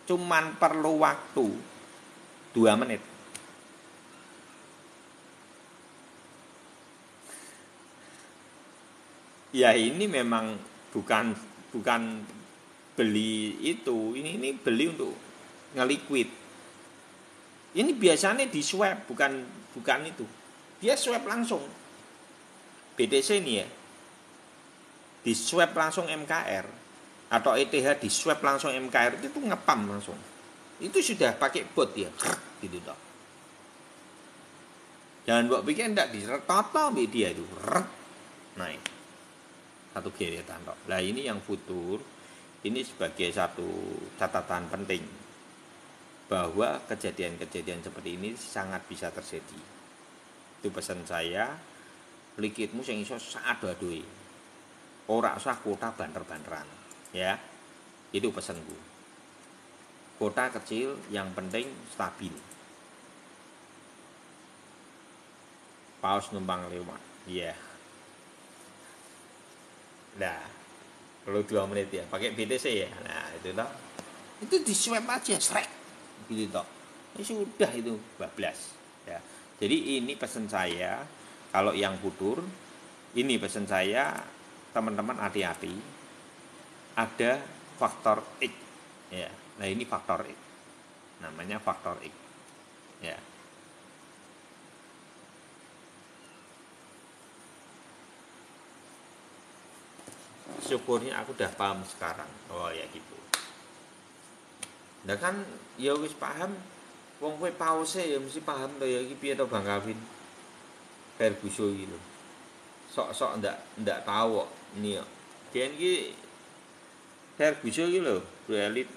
cuman perlu waktu 2 menit. Ya ini memang bukan beli itu, ini beli untuk ngeliquid. Ini biasanya di swap, bukan itu. Dia swap langsung. BTC ini ya. Di swap langsung MKR atau ETH di swap langsung MKR itu ngepam langsung. Itu sudah pakai bot ya. Gitu toh. Jangan buat pikir enggak diretoto dia itu. Naik. Satu geretan toh. Nah, ini yang futur. Ini sebagai satu catatan penting bahwa kejadian-kejadian seperti ini sangat bisa terjadi. Itu pesan saya, liquidmu sing iso sak-adoh-adohe. Ora usah kuota banter-banteran, ya. Itu pesanku. Kuota kecil yang penting stabil. Paus numpang lewat, iya. Nah, perlu 2 menit ya, pakai BTC ya. Nah, itu toh. Itu di swap aja, srek. Gitu toh. Ini sudah itu bablas, ya. Jadi ini pesan saya, kalau yang futur, ini pesan saya, teman-teman hati-hati. Ada faktor X, ya. Nah, ini faktor X. Namanya faktor X. Ya. Syukurnya aku udah paham sekarang. Oh ya gitu. Nah kan ya wis paham, wong kowe pause ya mesti paham to ya iki piye to Bang Kavin. Ferguson iki lho. Sok-sok ndak tahu kok ini ya. Dian iki Ferguson iki lho, bro elit.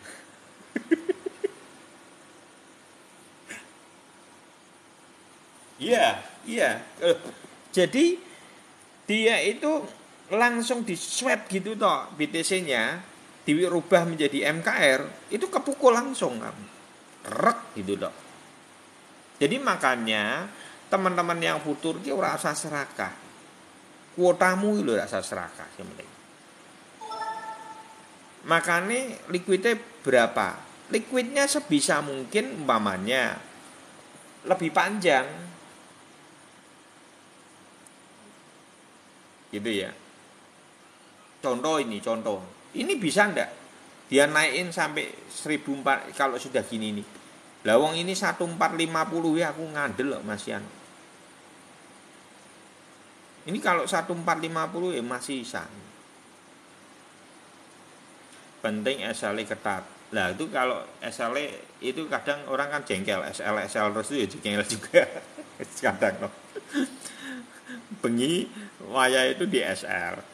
Iya. Jadi dia itu langsung di swap gitu toh BTC-nya dirubah menjadi MKR, itu kepukul langsung kan. Rek gitu toh. Jadi makanya teman-teman yang futur ki ora usah serakah. Kuotamu lho ora usah serakah yang penting. Makanya liquidnya berapa? Liquidnya sebisa mungkin umpamanya lebih panjang. Gitu ya. Contoh. Ini bisa enggak? Dia naikin sampai 1.400 kalau sudah gini nih. Lawang ini 1450 ya aku ngandel loh Masian. Ini kalau 1450 ya masih bisa. Penting SL ketat. Lah itu kalau SL itu kadang orang kan jengkel, SL terus itu ya jengkel juga. Kadang loh. Bengi waya itu di SL.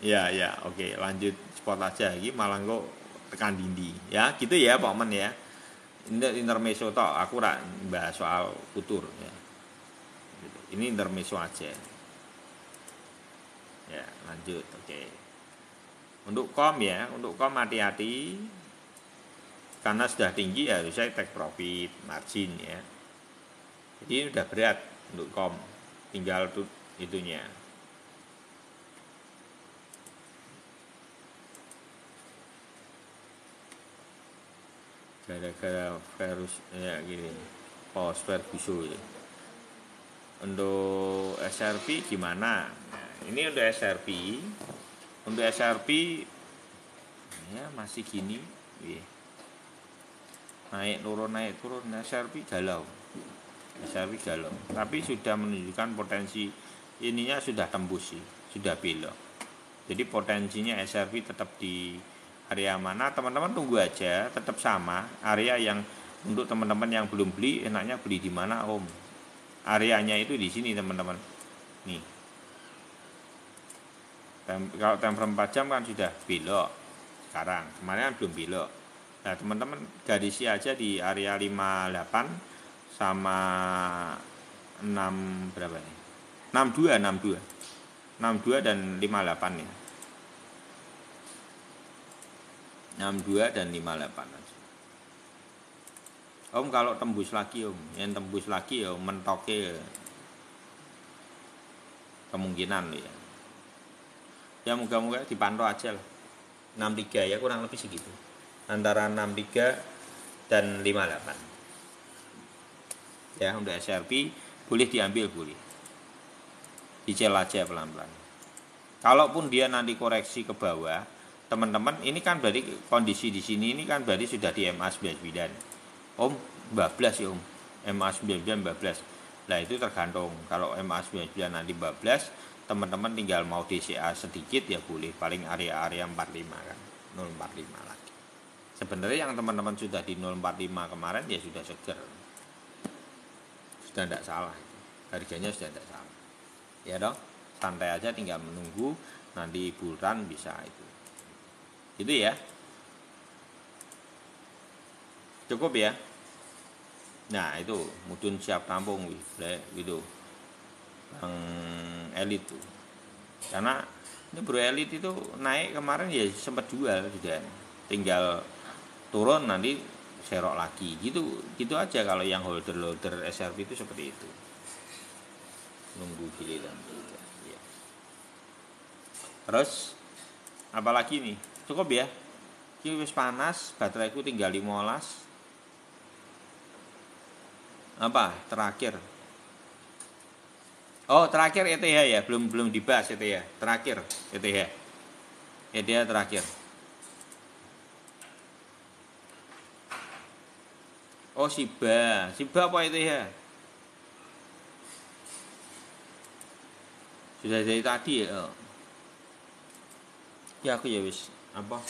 Ya, oke, lanjut spot aja iki malah kok tekan dindi. Ya, gitu ya Pak Men ya. Ini intermezzo toh, aku ora bahas soal futur ya. Gitu. Ini intermezzo aja. Ya, lanjut. Oke. Untuk kom ya, untuk kom hati-hati. Karena sudah tinggi ya harus saya take profit margin ya. Jadi ini udah berat untuk kom, tinggal tuh itunya. Gara-gara virus ya gini, Phosphor bisu ya. Untuk SRP gimana? Nah, ini untuk SRP. Untuk SRP ya masih gini, ya. Naik turun SRP galau. SRP galau. Tapi sudah menunjukkan potensi ininya sudah tembus sih, sudah belok. Jadi potensinya SRP tetap di area mana, teman-teman tunggu aja, tetap sama area yang untuk teman-teman yang belum beli, enaknya beli di mana Om? Areanya itu di sini teman-teman. Nih. Kalau temper 4 jam kan sudah belok. Sekarang, kemarin kan belum belok. Nah, teman-teman garisi aja di area 58 sama 6 berapa nih? 62 dan 58 ya. 62 dan 58 aja. Om kalau tembus lagi Om, yang tembus lagi ya mentoknya kemungkinan ya. Ya moga-moga dipantau aja lah. 63 ya kurang lebih segitu. Antara 63 dan 58. Ya untuk SRP boleh diambil boleh. Dicel aja pelan-pelan. Kalaupun dia nanti koreksi ke bawah, teman-teman ini kan berarti kondisi di sini ini kan berarti sudah di MA 99. Om bablas ya Om, MA 99 bablas. Nah itu tergantung, kalau MA 99 nanti bablas, teman-teman tinggal mau DCA sedikit ya boleh, paling area-area 45 kan, 045 lagi. Sebenarnya yang teman-teman sudah di 045 kemarin ya sudah seger, sudah tidak salah, harganya sudah tidak salah. Ya dong, santai aja tinggal menunggu nanti bulan bisa itu. Itu ya. Cukup ya. Nah itu mudun siap tampung gitu yang elit tuh, karena ini bro elit itu naik kemarin ya sempat jual juga, tinggal turun nanti serok lagi gitu aja. Kalau yang holder SRP itu seperti itu, nunggu giliran ya. Terus apalagi nih, cukup ya, ini wis panas, bateraiku tinggal 15. Apa terakhir? Oh terakhir ETH ya, belum dibahas ETH. Terakhir ETH terakhir. Oh Shiba apa ETH? Sudah dari tadi ya. Ya aku ya wis apa?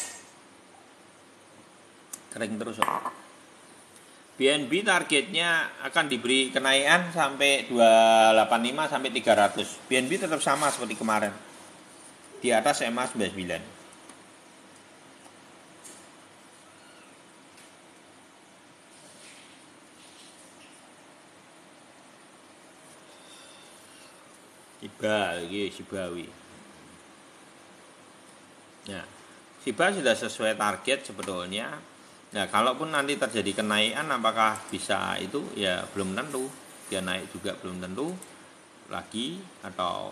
Kering terus kok. BNB targetnya akan diberi kenaikan sampai 285 sampai 300. BNB tetap sama seperti kemarin. Di atas MA 99. Shibawi. Nah, Shiba sudah sesuai target sebetulnya. Nah, kalaupun nanti terjadi kenaikan apakah bisa itu ya belum tentu. Dia naik juga belum tentu lagi atau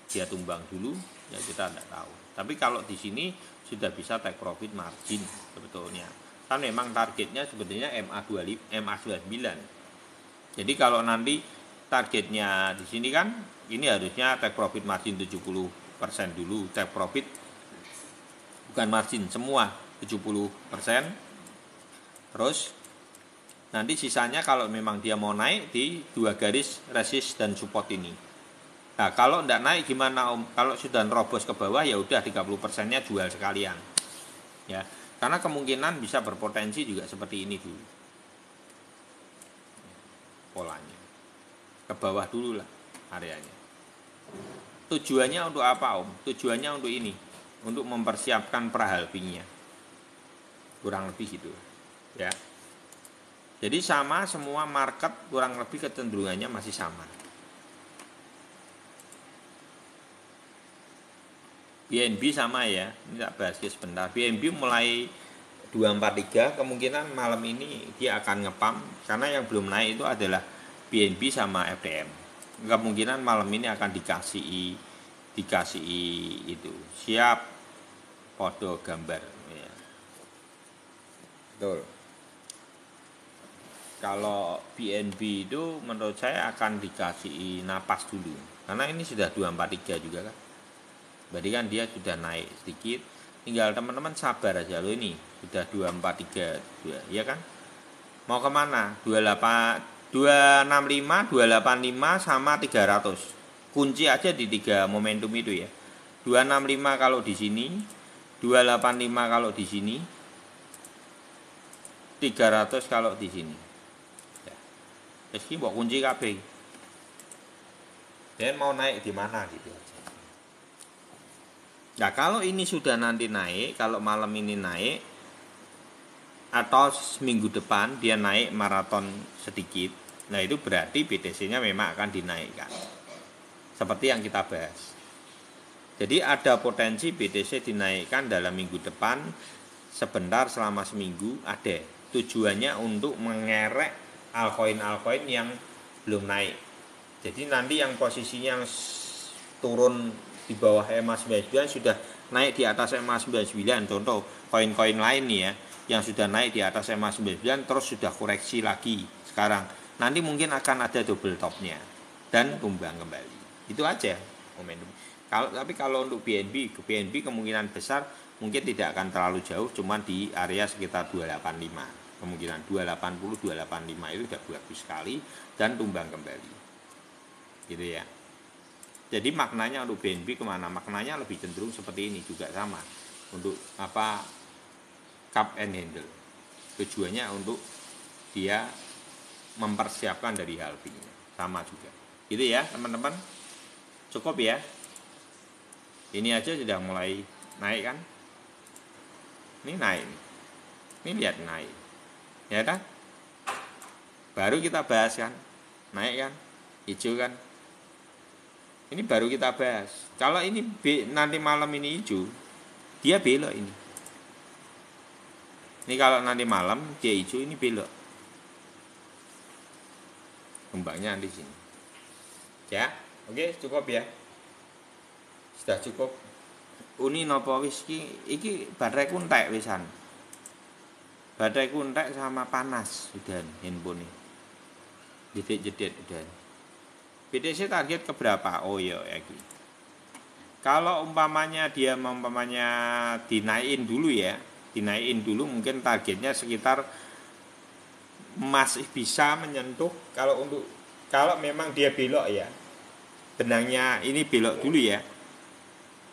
dia tumbang dulu ya kita tidak tahu. Tapi kalau di sini sudah bisa take profit margin sebetulnya. Kan memang targetnya sebetulnya MA 29. Jadi kalau nanti targetnya di sini kan ini harusnya take profit margin 70% dulu, take profit bukan margin semua 70%. Terus nanti sisanya kalau memang dia mau naik di 2 garis resist dan support ini. Nah kalau tidak naik gimana Om? Kalau sudah nerobos ke bawah ya udah 30%-nya jual sekalian. Ya, karena kemungkinan bisa berpotensi juga seperti ini dulu. Polanya. Ke bawah dulu lah areanya. Tujuannya untuk apa Om? Tujuannya untuk ini. Untuk mempersiapkan prahalvingnya. Kurang lebih gitu. Ya. Jadi sama semua market kurang lebih kecenderungannya masih sama. BNB sama ya. Ini tak bahas sebentar. BNB mulai 243 kemungkinan malam ini dia akan ngepam karena yang belum naik itu adalah BNB sama FTM. Kemungkinan malam ini akan dikasih itu. Siap foto gambar ya. Betul. Kalau BNB itu menurut saya akan dikasih napas dulu. Karena ini sudah 243 juga kan. Berarti kan dia sudah naik sedikit. Tinggal teman-teman sabar aja loh, ini sudah 243 ya kan. Mau kemana? 265, 285 sama 300. Kunci aja di 3 momentum itu ya. 265 kalau di sini, 285 kalau di sini, 300 kalau di sini. Ya. Terus ini bawa kunci KB. Dan mau naik di mana gitu aja. Nah kalau ini sudah nanti naik, kalau malam ini naik, atau seminggu depan dia naik maraton sedikit, nah itu berarti BTC-nya memang akan dinaikkan. Seperti yang kita bahas. Jadi ada potensi BTC dinaikkan dalam minggu depan sebentar selama seminggu ada. Tujuannya untuk mengerek altcoin yang belum naik. Jadi nanti yang posisinya turun di bawah EMA 99 sudah naik di atas EMA 99. Contoh koin-koin lain nih ya, yang sudah naik di atas EMA 99 terus sudah koreksi lagi sekarang. Nanti mungkin akan ada double topnya dan tumbang kembali. Itu aja momentum. Tapi kalau untuk BNB kemungkinan besar mungkin tidak akan terlalu jauh, cuma di area sekitar 285. Kemungkinan 280, 285 itu sudah bagus sekali dan tumbang kembali. Gitu ya. Jadi maknanya untuk BNB kemana? Maknanya lebih cenderung seperti ini juga sama. Untuk cup and handle. Tujuannya untuk dia mempersiapkan dari halvingnya. Sama juga. Gitu ya teman-teman. Cukup ya. Ini aja sudah mulai naik kan. Ini naik. Ini lihat naik. Ya kan? Baru kita bahas kan. Naik kan. Hijau kan. Ini baru kita bahas. Kalau ini nanti malam ini hijau, dia belok ini. Ini kalau nanti malam dia hijau, ini belok. Kembangnya di sini. Ya, oke cukup ya. Sudah cukup. Uni nopo wis iki baterai kuntek wisan. Baterai kuntek sama panas udah handphone ini. Jedet-jedet udah. BTC target ke berapa? Oh iya ya. Kalau umpamanya dia dinaikin dulu ya, dinaikin dulu mungkin targetnya sekitar masih bisa menyentuh kalau memang dia belok ya. Benangnya ini belok dulu ya.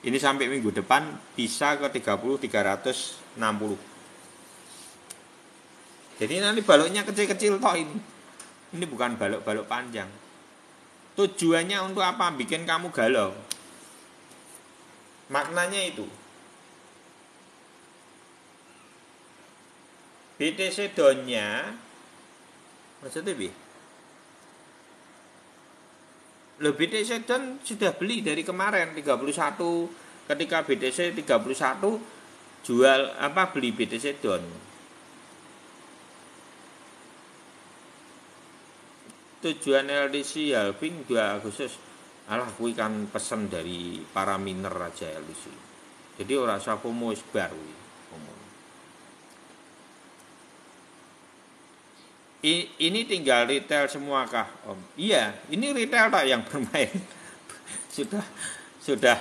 Ini sampai minggu depan bisa ke 30 360. Jadi nanti baloknya kecil-kecil toh ini. Ini bukan balok-balok panjang. Tujuannya untuk apa? Bikin kamu galau. Maknanya itu. BTC down-nya maksudnya bi? Loh BTC down sudah beli dari kemarin 31. Ketika BTC 31 jual beli BTC down. Tujuan LDC halving 2 Agustus. Alah kuwi kan pesen dari para miner aja LDC. Jadi ora usah FOMO wis bar kuwi. Ini tinggal retail semua kah, Om? Iya, ini retail tak yang bermain. sudah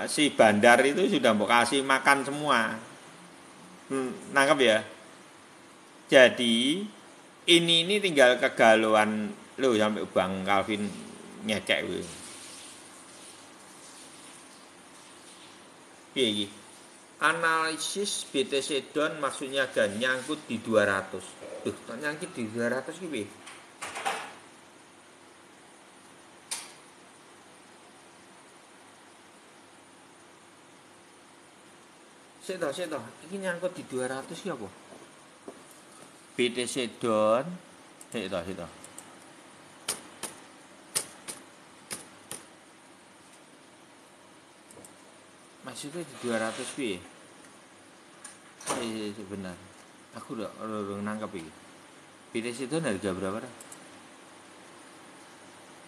si bandar itu sudah mau kasih makan semua. Nangkep ya? Jadi ini tinggal kegalauan lo sampai Bang Calvin ngecek kuwi. Piye iki? Analisis BTC down maksudnya kan nyangkut di 200. Duh, nyangkut di 200 ki piye? Sik toh. Iki nyangkut di 200 ki apa? BTC down. Sik toh. Maksudnya di 200 piye? Benar. Aku udah nangkep ini. BTC itu harga berapa dah?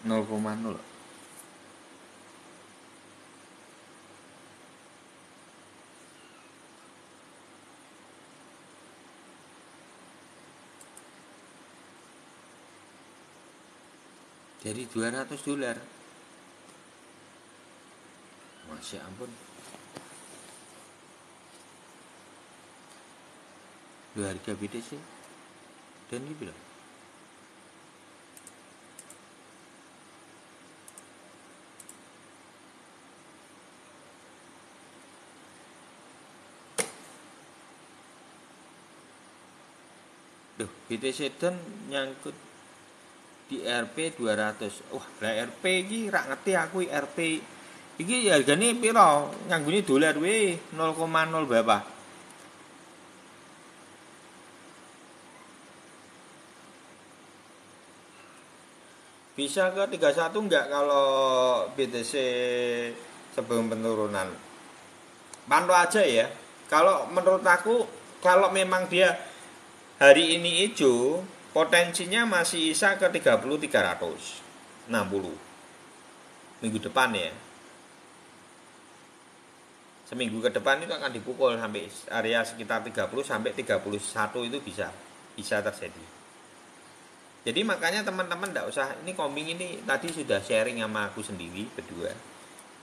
0,0. Jadi $200. Masya ampun. Dua harga BTC. Dan ini bilang. Duh, BTC dan nyangkut di RP 200. Wah, lah RP iki rak ngerti aku RP. Iki hargane piro? Nganggone dolar we 0,0 berapa? Bisa ke 31 enggak kalau BTC sebelum penurunan? Pantau aja ya. Kalau menurut aku kalau memang dia hari ini hijau, potensinya masih bisa ke 30.360 minggu depan ya. Seminggu ke depan itu akan dipukul sampai area sekitar 30 sampai 31 itu bisa terjadi. Jadi makanya teman-teman enggak usah, ini koming ini tadi sudah sharing sama aku sendiri berdua.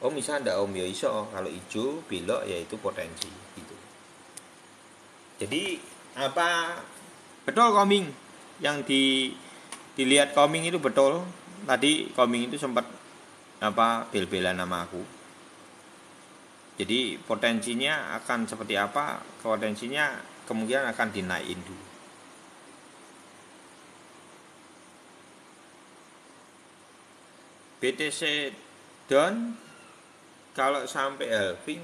Om bisa enggak Om? Ya iso, kalau hijau belok ya itu potensi gitu. Jadi apa betul koming yang dilihat koming itu betul. Tadi koming itu sempat bel-belan nama aku. Jadi potensinya akan seperti apa? Potensinya kemungkinan akan dinaikin dulu. BTC down kalau sampai halving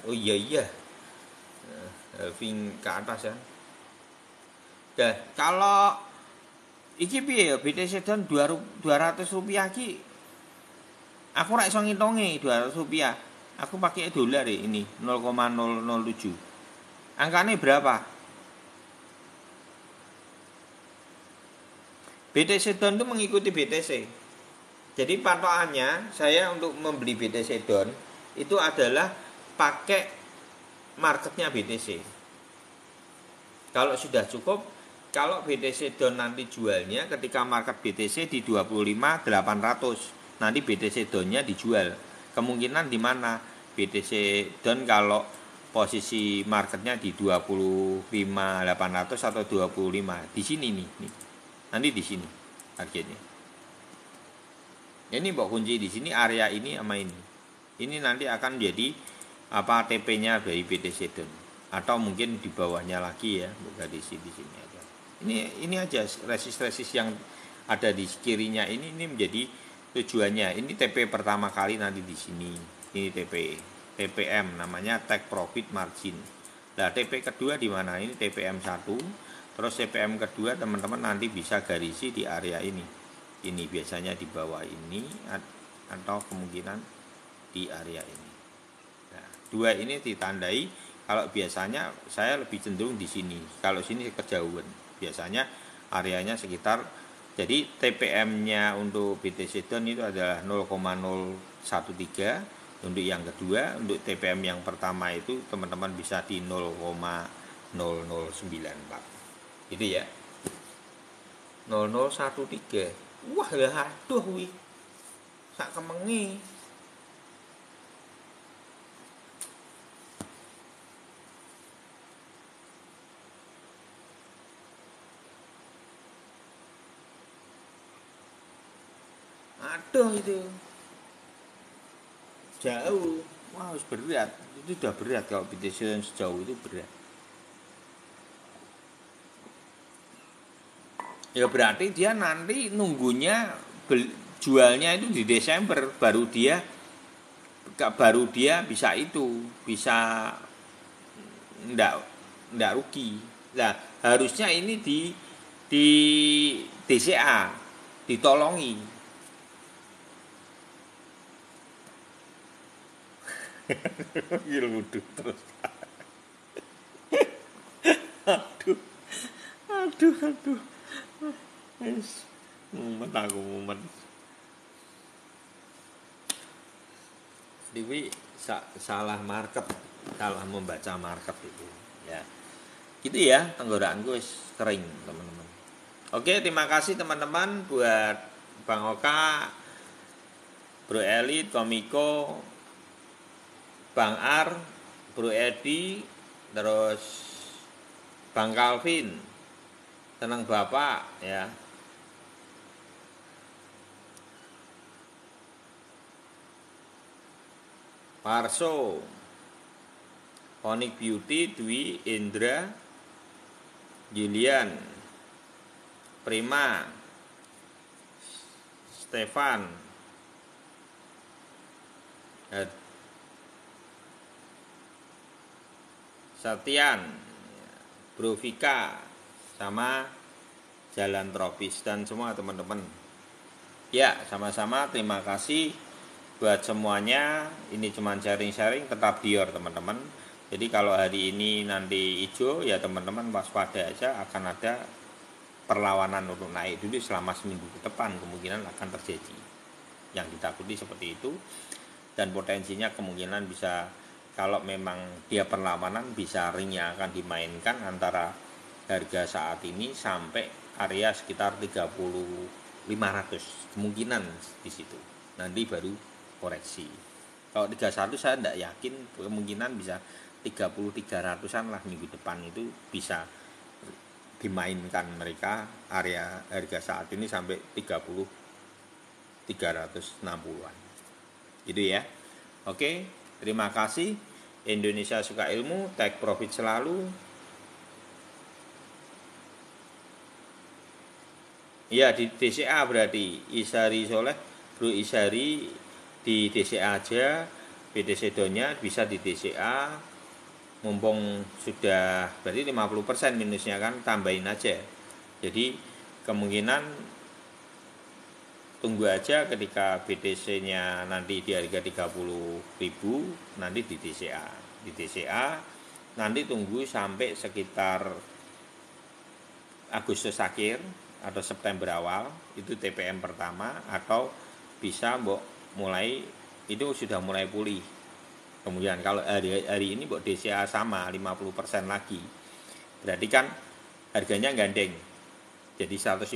iya halving ke atas ya. Dan kalau iki piye ya BTC down 200 rupiah ki aku ora iso ngitunge 200 rupiah. Aku pakai dolar ya ini 0,007. Angkanya berapa? BTC down itu mengikuti BTC. Jadi patokannya saya untuk membeli BTC down itu adalah pakai marketnya BTC. Kalau sudah cukup, kalau BTC down nanti jualnya ketika market BTC di 25.800, nanti BTC down-nya dijual. Kemungkinan di mana BTC down kalau posisi marketnya di 25.800 atau 25 di sini nih. Nanti di sini harganya. Ini mbok kunci di sini area ini sama ini. Ini nanti akan jadi TP-nya dari BTC down atau mungkin di bawahnya lagi ya, bukan di sini aja. Ini aja resist yang ada di kirinya ini menjadi tujuannya. Ini TP pertama kali nanti di sini. Ini TPM namanya take profit margin. Nah, TP kedua di mana? Ini TPM 1. Terus TPM kedua teman-teman nanti bisa garisi di area ini. Ini biasanya di bawah ini atau kemungkinan di area ini. Nah, dua ini ditandai. Kalau biasanya saya lebih cenderung di sini. Kalau sini kejauhan. Biasanya areanya sekitar. Jadi TPM-nya untuk BTC down itu adalah 0,013. Untuk yang kedua, untuk TPM yang pertama itu teman-teman bisa di 0,0094. Gitu ya. 0013. Wah, lah aduh wi. Sak kemengi. Aduh itu. Jauh. Wah, harus berat. Itu udah berat kalau BTC sejauh itu berat. Ya berarti dia nanti nunggunya jualnya itu di Desember baru dia bisa ndak rugi. Nah, harusnya ini di DCA ditolongi. Gila terus. aduh. Mumet aku mumet. Dewi salah market, salah membaca market itu ya. Gitu ya, tenggorokanku wis kering, teman-teman. Oke, terima kasih teman-teman buat Bang Oka, Bro Eli, Komiko, Bang Ar, Bro Edi, terus Bang Calvin. Senang Bapak ya. Parso, Onyx Beauty, Dwi, Indra, Julian, Prima, Stefan, Satian, Bro Vika, sama Jalan Tropis dan semua teman-teman. Ya, sama-sama terima kasih buat semuanya. Ini cuma sharing-sharing, tetap Dior teman-teman. Jadi kalau hari ini nanti hijau ya teman-teman waspada aja, akan ada perlawanan untuk naik dulu selama seminggu ke depan, kemungkinan akan terjadi yang ditakuti seperti itu. Dan potensinya kemungkinan bisa, kalau memang dia perlawanan, bisa ringnya akan dimainkan antara harga saat ini sampai area sekitar 30.500, kemungkinan di situ. Nanti baru koreksi. Kalau 31 saya tidak yakin, kemungkinan bisa 30.300-an lah minggu depan itu bisa dimainkan mereka, area harga saat ini sampai 30.360-an. Itu ya. Oke, terima kasih. Indonesia suka ilmu, take profit selalu. Ya di DCA berarti Isari Soleh, Bro Isari di DCA aja, BTC Donya bisa di DCA. Mumpung sudah berarti 50% minusnya kan, tambahin aja. Jadi kemungkinan tunggu aja ketika BTC-nya nanti di harga 30.000, nanti di DCA. Di DCA nanti tunggu sampai sekitar Agustus akhir atau September awal, itu TPM pertama, atau bisa mulai itu sudah mulai pulih. Kemudian kalau hari ini DCA sama 50% lagi, berarti kan harganya gandeng jadi 150.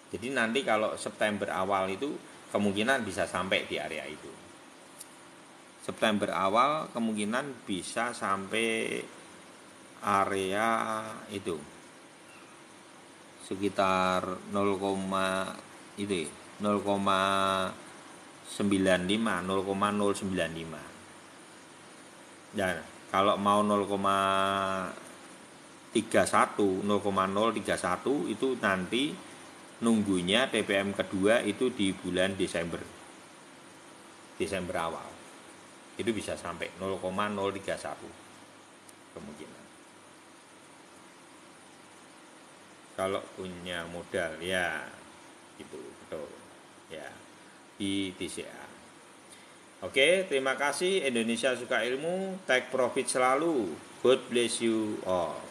Jadi nanti kalau September awal itu kemungkinan bisa sampai di area itu. September awal kemungkinan bisa sampai area itu sekitar 0,95, 0,095. Dan kalau mau 0,31 itu nanti nunggunya TPM kedua itu di bulan Desember awal. Itu bisa sampai 0,031 kemungkinan. Kalau punya modal ya itu betul ya di DCA. Oke, terima kasih. Indonesia suka ilmu, take profit selalu. God bless you all.